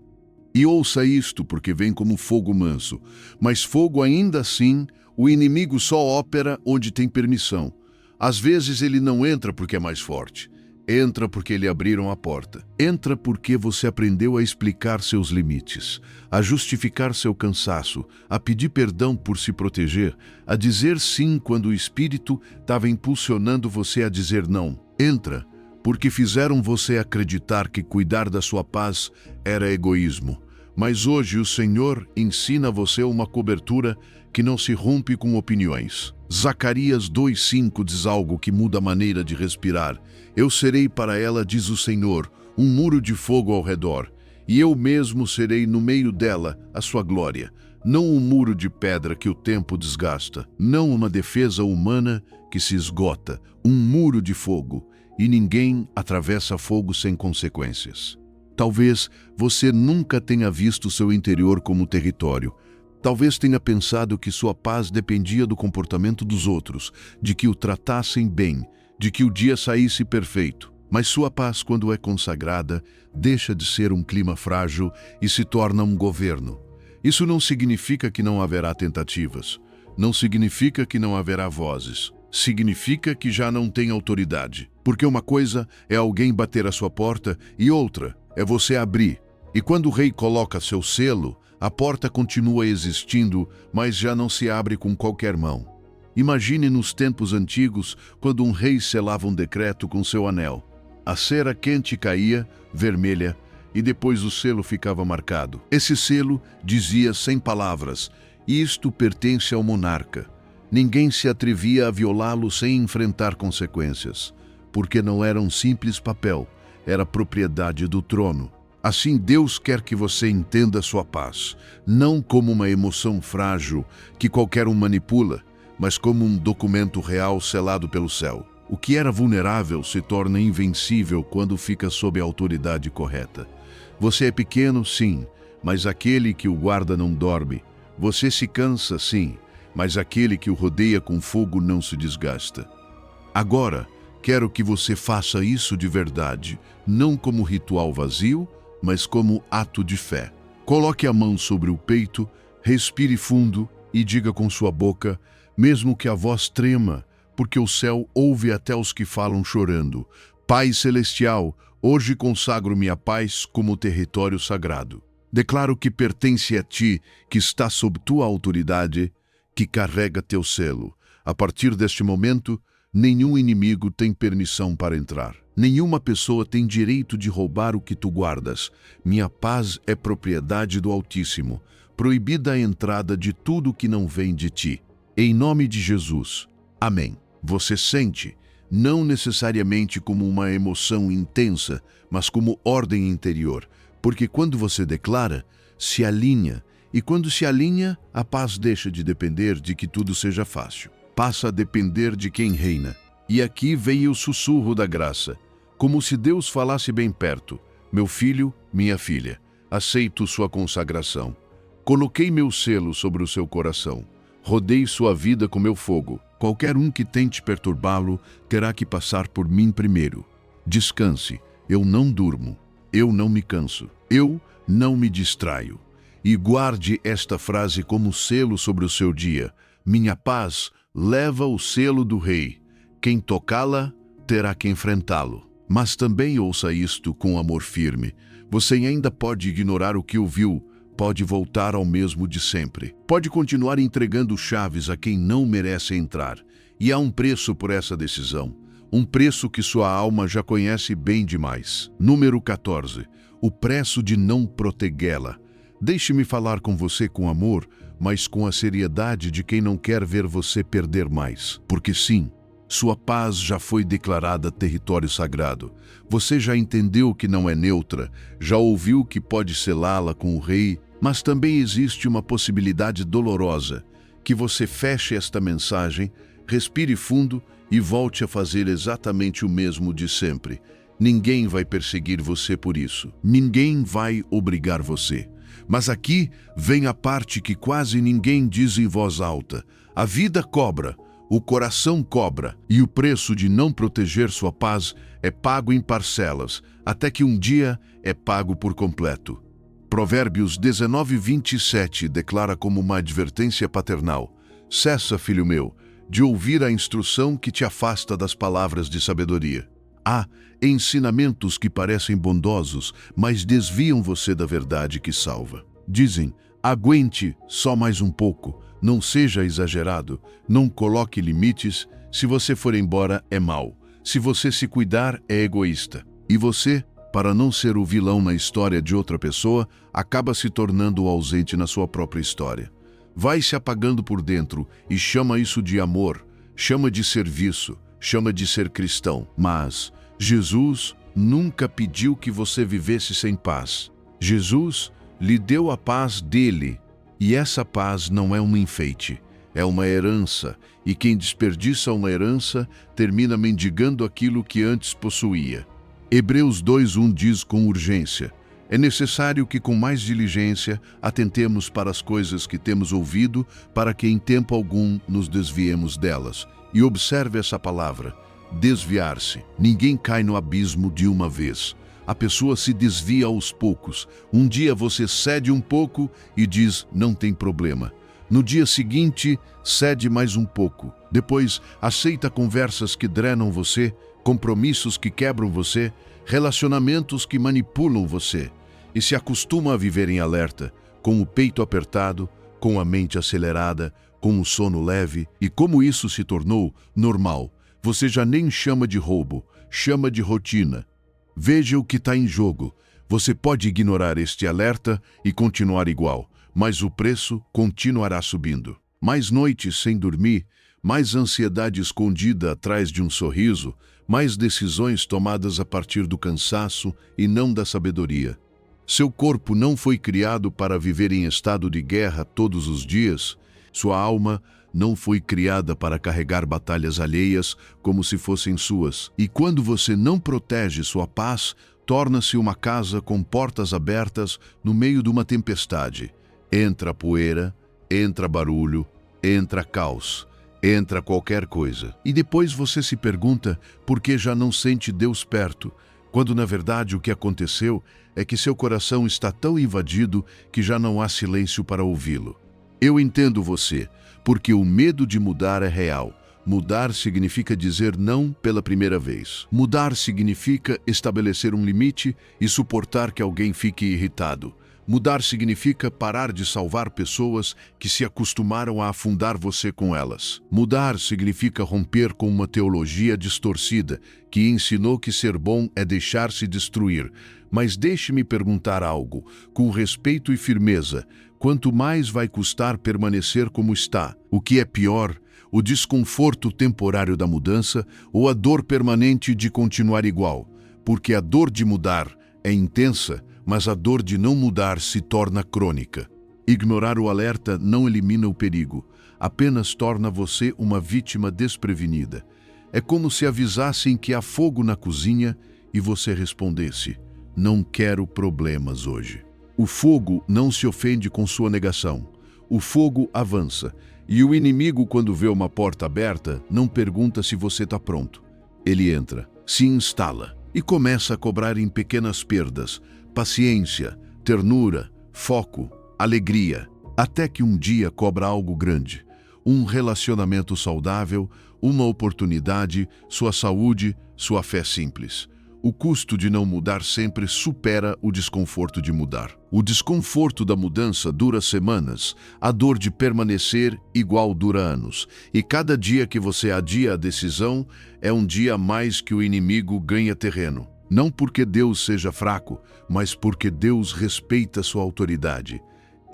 E ouça isto, porque vem como fogo manso. Mas fogo ainda assim, o inimigo só opera onde tem permissão. Às vezes ele não entra porque é mais forte. Entra porque lhe abriram a porta. Entra porque você aprendeu a explicar seus limites, a justificar seu cansaço, a pedir perdão por se proteger, a dizer sim quando o Espírito estava impulsionando você a dizer não. Entra porque fizeram você acreditar que cuidar da sua paz era egoísmo. Mas hoje o Senhor ensina você uma cobertura que não se rompe com opiniões. Zacarias 2:5 diz algo que muda a maneira de respirar. Eu serei para ela, diz o Senhor, um muro de fogo ao redor, e eu mesmo serei no meio dela a sua glória. Não um muro de pedra que o tempo desgasta, não uma defesa humana que se esgota, um muro de fogo, e ninguém atravessa fogo sem consequências. Talvez você nunca tenha visto seu interior como território. Talvez tenha pensado que sua paz dependia do comportamento dos outros, de que o tratassem bem, de que o dia saísse perfeito. Mas sua paz, quando é consagrada, deixa de ser um clima frágil e se torna um governo. Isso não significa que não haverá tentativas. Não significa que não haverá vozes. Significa que já não tem autoridade. Porque uma coisa é alguém bater à sua porta e outra é você abrir. E quando o rei coloca seu selo, a porta continua existindo, mas já não se abre com qualquer mão. Imagine nos tempos antigos, quando um rei selava um decreto com seu anel. A cera quente caía, vermelha, e depois o selo ficava marcado. Esse selo dizia sem palavras: isto pertence ao monarca. Ninguém se atrevia a violá-lo sem enfrentar consequências, porque não era um simples papel, era propriedade do trono. Assim, Deus quer que você entenda sua paz, não como uma emoção frágil que qualquer um manipula, mas como um documento real selado pelo céu. O que era vulnerável se torna invencível quando fica sob a autoridade correta. Você é pequeno, sim, mas aquele que o guarda não dorme. Você se cansa, sim, mas aquele que o rodeia com fogo não se desgasta. Agora, quero que você faça isso de verdade, não como ritual vazio, mas como ato de fé. Coloque a mão sobre o peito, respire fundo e diga com sua boca, mesmo que a voz trema, porque o céu ouve até os que falam chorando: Pai Celestial, hoje consagro minha paz como território sagrado. Declaro que pertence a ti, que está sob tua autoridade, que carrega teu selo. A partir deste momento, nenhum inimigo tem permissão para entrar. Nenhuma pessoa tem direito de roubar o que tu guardas. Minha paz é propriedade do Altíssimo. Proibida a entrada de tudo que não vem de ti. Em nome de Jesus. Amém. Você sente, não necessariamente como uma emoção intensa, mas como ordem interior. Porque quando você declara, se alinha. E quando se alinha, a paz deixa de depender de que tudo seja fácil. Passa a depender de quem reina. E aqui veio o sussurro da graça, como se Deus falasse bem perto: meu filho, minha filha, aceito sua consagração. Coloquei meu selo sobre o seu coração. Rodei sua vida com meu fogo. Qualquer um que tente perturbá-lo terá que passar por mim primeiro. Descanse. Eu não durmo. Eu não me canso. Eu não me distraio. E guarde esta frase como selo sobre o seu dia. Minha paz leva o selo do Rei. Quem tocá-la terá que enfrentá-lo. Mas também ouça isto com amor firme. Você ainda pode ignorar o que ouviu, pode voltar ao mesmo de sempre. Pode continuar entregando chaves a quem não merece entrar. E há um preço por essa decisão. Um preço que sua alma já conhece bem demais. Número 14. O preço de não protegê-la. Deixe-me falar com você com amor, mas com a seriedade de quem não quer ver você perder mais. Porque sim, sua paz já foi declarada território sagrado. Você já entendeu que não é neutra, já ouviu que pode selá-la com o Rei, mas também existe uma possibilidade dolorosa, que você feche esta mensagem, respire fundo e volte a fazer exatamente o mesmo de sempre. Ninguém vai perseguir você por isso. Ninguém vai obrigar você. Mas aqui vem a parte que quase ninguém diz em voz alta. A vida cobra. O coração cobra, e o preço de não proteger sua paz é pago em parcelas, até que um dia é pago por completo. Provérbios 19:27 declara como uma advertência paternal: Cessa, filho meu, de ouvir a instrução que te afasta das palavras de sabedoria. Há ensinamentos que parecem bondosos, mas desviam você da verdade que salva. Dizem: aguente só mais um pouco. Não seja exagerado, não coloque limites. Se você for embora, é mau. Se você se cuidar, é egoísta. E você, para não ser o vilão na história de outra pessoa, acaba se tornando o ausente na sua própria história. Vai se apagando por dentro e chama isso de amor, chama de serviço, chama de ser cristão. Mas Jesus nunca pediu que você vivesse sem paz. Jesus lhe deu a paz dele. E essa paz não é um enfeite, é uma herança, e quem desperdiça uma herança termina mendigando aquilo que antes possuía. Hebreus 2:1 diz com urgência: é necessário que com mais diligência atentemos para as coisas que temos ouvido, para que em tempo algum nos desviemos delas. E observe essa palavra, desviar-se. Ninguém cai no abismo de uma vez. A pessoa se desvia aos poucos. Um dia você cede um pouco e diz, não tem problema. No dia seguinte, cede mais um pouco. Depois, aceita conversas que drenam você, compromissos que quebram você, relacionamentos que manipulam você. E se acostuma a viver em alerta, com o peito apertado, com a mente acelerada, com o sono leve. E como isso se tornou normal, você já nem chama de roubo, chama de rotina. Veja o que está em jogo. Você pode ignorar este alerta e continuar igual, mas o preço continuará subindo. Mais noites sem dormir, mais ansiedade escondida atrás de um sorriso, mais decisões tomadas a partir do cansaço e não da sabedoria. Seu corpo não foi criado para viver em estado de guerra todos os dias. Sua alma não foi criada para carregar batalhas alheias como se fossem suas. E quando você não protege sua paz, torna-se uma casa com portas abertas no meio de uma tempestade. Entra poeira, entra barulho, entra caos, entra qualquer coisa. E depois você se pergunta por que já não sente Deus perto, quando na verdade o que aconteceu é que seu coração está tão invadido que já não há silêncio para ouvi-lo. Eu entendo você, porque o medo de mudar é real. Mudar significa dizer não pela primeira vez. Mudar significa estabelecer um limite e suportar que alguém fique irritado. Mudar significa parar de salvar pessoas que se acostumaram a afundar você com elas. Mudar significa romper com uma teologia distorcida que ensinou que ser bom é deixar-se destruir. Mas deixe-me perguntar algo, com respeito e firmeza. Quanto mais vai custar permanecer como está? O que é pior, o desconforto temporário da mudança ou a dor permanente de continuar igual? Porque a dor de mudar é intensa, mas a dor de não mudar se torna crônica. Ignorar o alerta não elimina o perigo, apenas torna você uma vítima desprevenida. É como se avisassem que há fogo na cozinha e você respondesse, não quero problemas hoje. O fogo não se ofende com sua negação. O fogo avança. E o inimigo, quando vê uma porta aberta, não pergunta se você está pronto. Ele entra, se instala e começa a cobrar em pequenas perdas, paciência, ternura, foco, alegria, até que um dia cobra algo grande. Um relacionamento saudável, uma oportunidade, sua saúde, sua fé simples. O custo de não mudar sempre supera o desconforto de mudar. O desconforto da mudança dura semanas, a dor de permanecer igual dura anos. E cada dia que você adia a decisão é um dia a mais que o inimigo ganha terreno. Não porque Deus seja fraco, mas porque Deus respeita sua autoridade.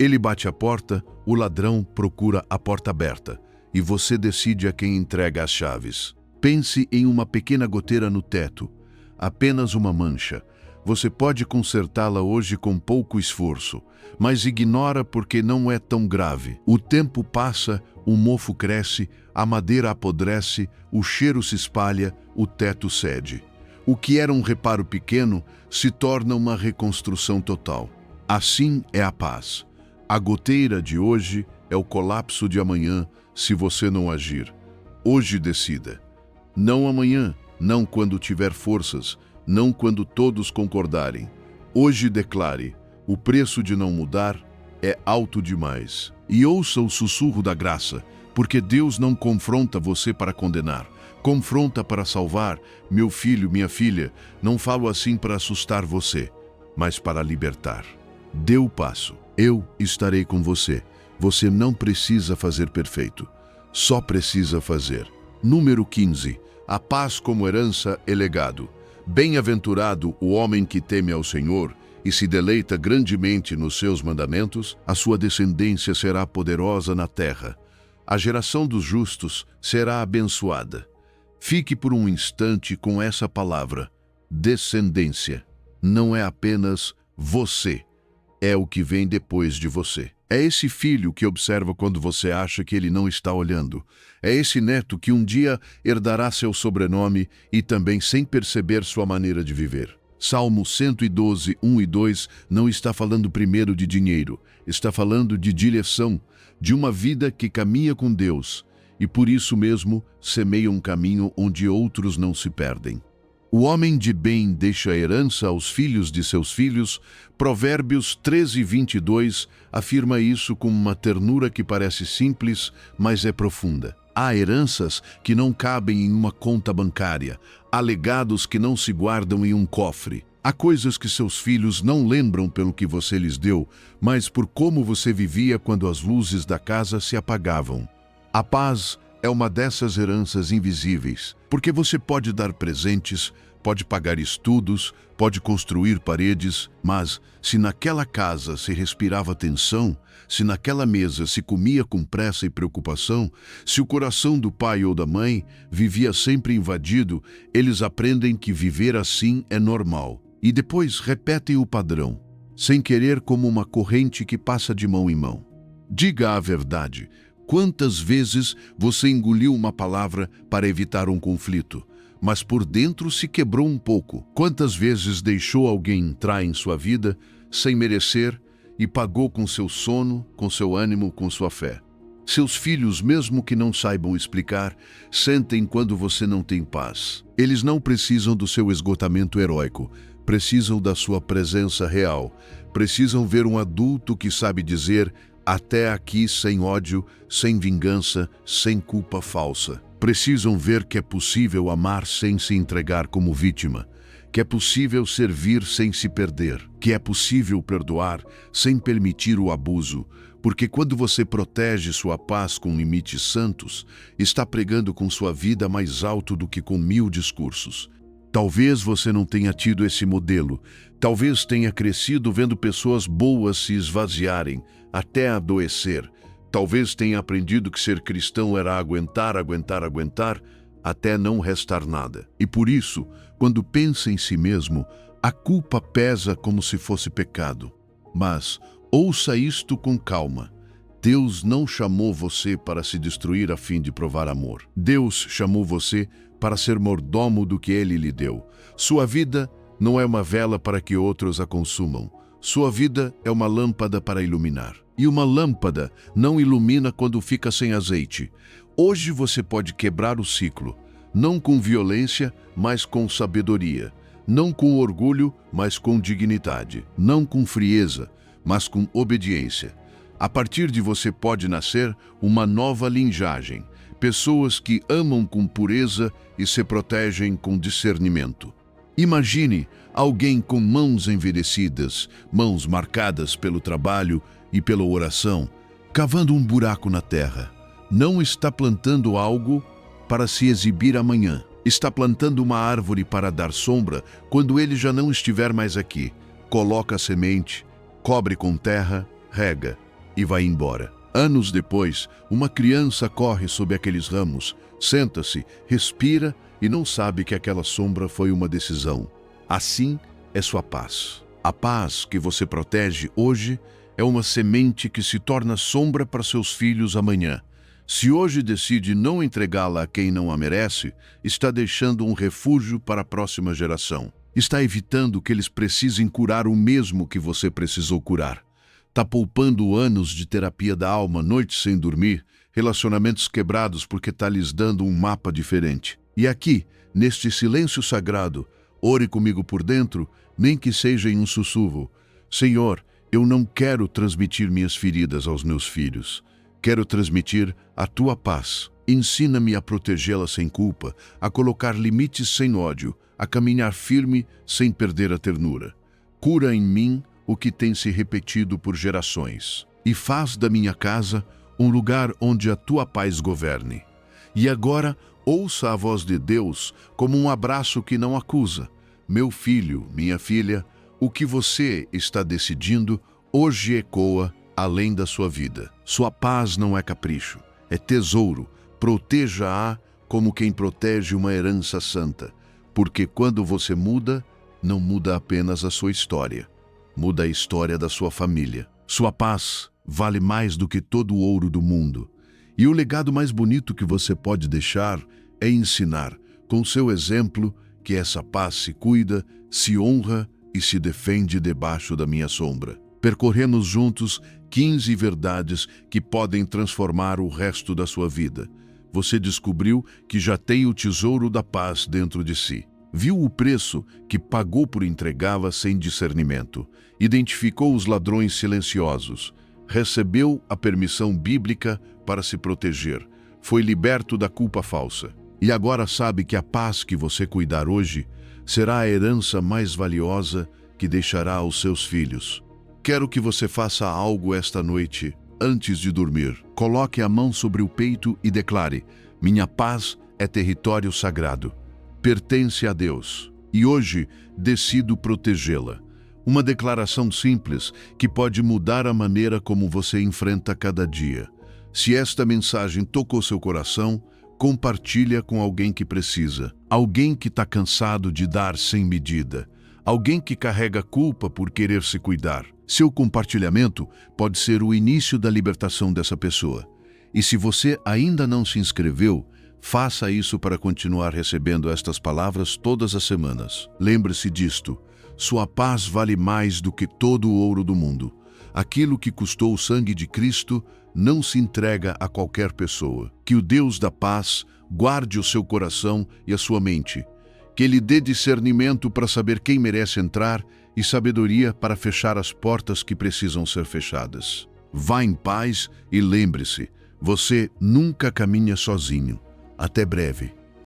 Ele bate a porta, o ladrão procura a porta aberta, e você decide a quem entrega as chaves. Pense em uma pequena goteira no teto. Apenas uma mancha. Você pode consertá-la hoje com pouco esforço, mas ignora porque não é tão grave. O tempo passa, o mofo cresce, a madeira apodrece, o cheiro se espalha, o teto cede. O que era um reparo pequeno se torna uma reconstrução total. Assim é a paz. A goteira de hoje é o colapso de amanhã se você não agir. Hoje decida. Não amanhã. Não quando tiver forças, não quando todos concordarem. Hoje declare, o preço de não mudar é alto demais. E ouça o sussurro da graça, porque Deus não confronta você para condenar, confronta para salvar. Meu filho, minha filha, não falo assim para assustar você, mas para libertar. Dê o passo, eu estarei com você. Você não precisa fazer perfeito, só precisa fazer. Número 15. A paz como herança e legado. Bem-aventurado o homem que teme ao Senhor e se deleita grandemente nos seus mandamentos, a sua descendência será poderosa na terra. A geração dos justos será abençoada. Fique por um instante com essa palavra, descendência. Não é apenas você, é o que vem depois de você. É esse filho que observa quando você acha que ele não está olhando. É esse neto que um dia herdará seu sobrenome e também sem perceber sua maneira de viver. Salmo 112, 1 e 2 não está falando primeiro de dinheiro, está falando de direção, de uma vida que caminha com Deus e por isso mesmo semeia um caminho onde outros não se perdem. O homem de bem deixa a herança aos filhos de seus filhos. Provérbios 13, 22 afirma isso com uma ternura que parece simples, mas é profunda. Há heranças que não cabem em uma conta bancária. Há legados que não se guardam em um cofre. Há coisas que seus filhos não lembram pelo que você lhes deu, mas por como você vivia quando as luzes da casa se apagavam. A paz é uma dessas heranças invisíveis, porque você pode dar presentes, pode pagar estudos, pode construir paredes, mas se naquela casa se respirava tensão, se naquela mesa se comia com pressa e preocupação, se o coração do pai ou da mãe vivia sempre invadido, eles aprendem que viver assim é normal. E depois repetem o padrão, sem querer, como uma corrente que passa de mão em mão. Diga a verdade. Quantas vezes você engoliu uma palavra para evitar um conflito, mas por dentro se quebrou um pouco? Quantas vezes deixou alguém entrar em sua vida sem merecer e pagou com seu sono, com seu ânimo, com sua fé? Seus filhos, mesmo que não saibam explicar, sentem quando você não tem paz. Eles não precisam do seu esgotamento heróico, precisam da sua presença real. Precisam ver um adulto que sabe dizer: até aqui, sem ódio, sem vingança, sem culpa falsa. Precisam ver que é possível amar sem se entregar como vítima, que é possível servir sem se perder, que é possível perdoar sem permitir o abuso, porque quando você protege sua paz com limites santos, está pregando com sua vida mais alto do que com 1000 discursos. Talvez você não tenha tido esse modelo, talvez tenha crescido vendo pessoas boas se esvaziarem, até adoecer. Talvez tenha aprendido que ser cristão era aguentar, aguentar, aguentar, até não restar nada. E por isso, quando pensa em si mesmo, a culpa pesa como se fosse pecado. Mas ouça isto com calma. Deus não chamou você para se destruir a fim de provar amor. Deus chamou você para ser mordomo do que Ele lhe deu. Sua vida não é uma vela para que outros a consumam. Sua vida é uma lâmpada para iluminar. E uma lâmpada não ilumina quando fica sem azeite. Hoje você pode quebrar o ciclo, não com violência, mas com sabedoria. Não com orgulho, mas com dignidade. Não com frieza, mas com obediência. A partir de você pode nascer uma nova linhagem. Pessoas que amam com pureza e se protegem com discernimento. Imagine alguém com mãos envelhecidas, mãos marcadas pelo trabalho e pela oração, cavando um buraco na terra. Não está plantando algo para se exibir amanhã. Está plantando uma árvore para dar sombra quando ele já não estiver mais aqui. Coloca a semente, cobre com terra, rega e vai embora. Anos depois, uma criança corre sob aqueles ramos, senta-se, respira e não sabe que aquela sombra foi uma decisão. Assim é sua paz. A paz que você protege hoje é uma semente que se torna sombra para seus filhos amanhã. Se hoje decide não entregá-la a quem não a merece, está deixando um refúgio para a próxima geração. Está evitando que eles precisem curar o mesmo que você precisou curar. Está poupando anos de terapia da alma, noites sem dormir, relacionamentos quebrados porque está lhes dando um mapa diferente. E aqui, neste silêncio sagrado, ore comigo por dentro, nem que seja em um sussurro. Senhor, eu não quero transmitir minhas feridas aos meus filhos. Quero transmitir a tua paz. Ensina-me a protegê-la sem culpa, a colocar limites sem ódio, a caminhar firme sem perder a ternura. Cura em mim o que tem se repetido por gerações e faz da minha casa um lugar onde a tua paz governe. E agora, ouça a voz de Deus como um abraço que não acusa. Meu filho, minha filha, o que você está decidindo hoje ecoa além da sua vida. Sua paz não é capricho, é tesouro. Proteja-a como quem protege uma herança santa, porque quando você muda, não muda apenas a sua história, muda a história da sua família. Sua paz vale mais do que todo o ouro do mundo. E o legado mais bonito que você pode deixar é ensinar, com seu exemplo, que essa paz se cuida, se honra e se defende debaixo da minha sombra. Percorremos juntos 15 verdades que podem transformar o resto da sua vida. Você descobriu que já tem o tesouro da paz dentro de si. Viu o preço que pagou por entregá-la sem discernimento. Identificou os ladrões silenciosos. Recebeu a permissão bíblica para se proteger. Foi liberto da culpa falsa. E agora sabe que a paz que você cuidar hoje será a herança mais valiosa que deixará aos seus filhos. Quero que você faça algo esta noite, antes de dormir. Coloque a mão sobre o peito e declare: minha paz é território sagrado. Pertence a Deus. E hoje decido protegê-la. Uma declaração simples que pode mudar a maneira como você enfrenta cada dia. Se esta mensagem tocou seu coração, compartilha com alguém que precisa. Alguém que está cansado de dar sem medida. Alguém que carrega culpa por querer se cuidar. Seu compartilhamento pode ser o início da libertação dessa pessoa. E se você ainda não se inscreveu, faça isso para continuar recebendo estas palavras todas as semanas. Lembre-se disto: sua paz vale mais do que todo o ouro do mundo. Aquilo que custou o sangue de Cristo não se entrega a qualquer pessoa. Que o Deus da paz guarde o seu coração e a sua mente. Que Ele dê discernimento para saber quem merece entrar e sabedoria para fechar as portas que precisam ser fechadas. Vá em paz e lembre-se, você nunca caminha sozinho. Até breve.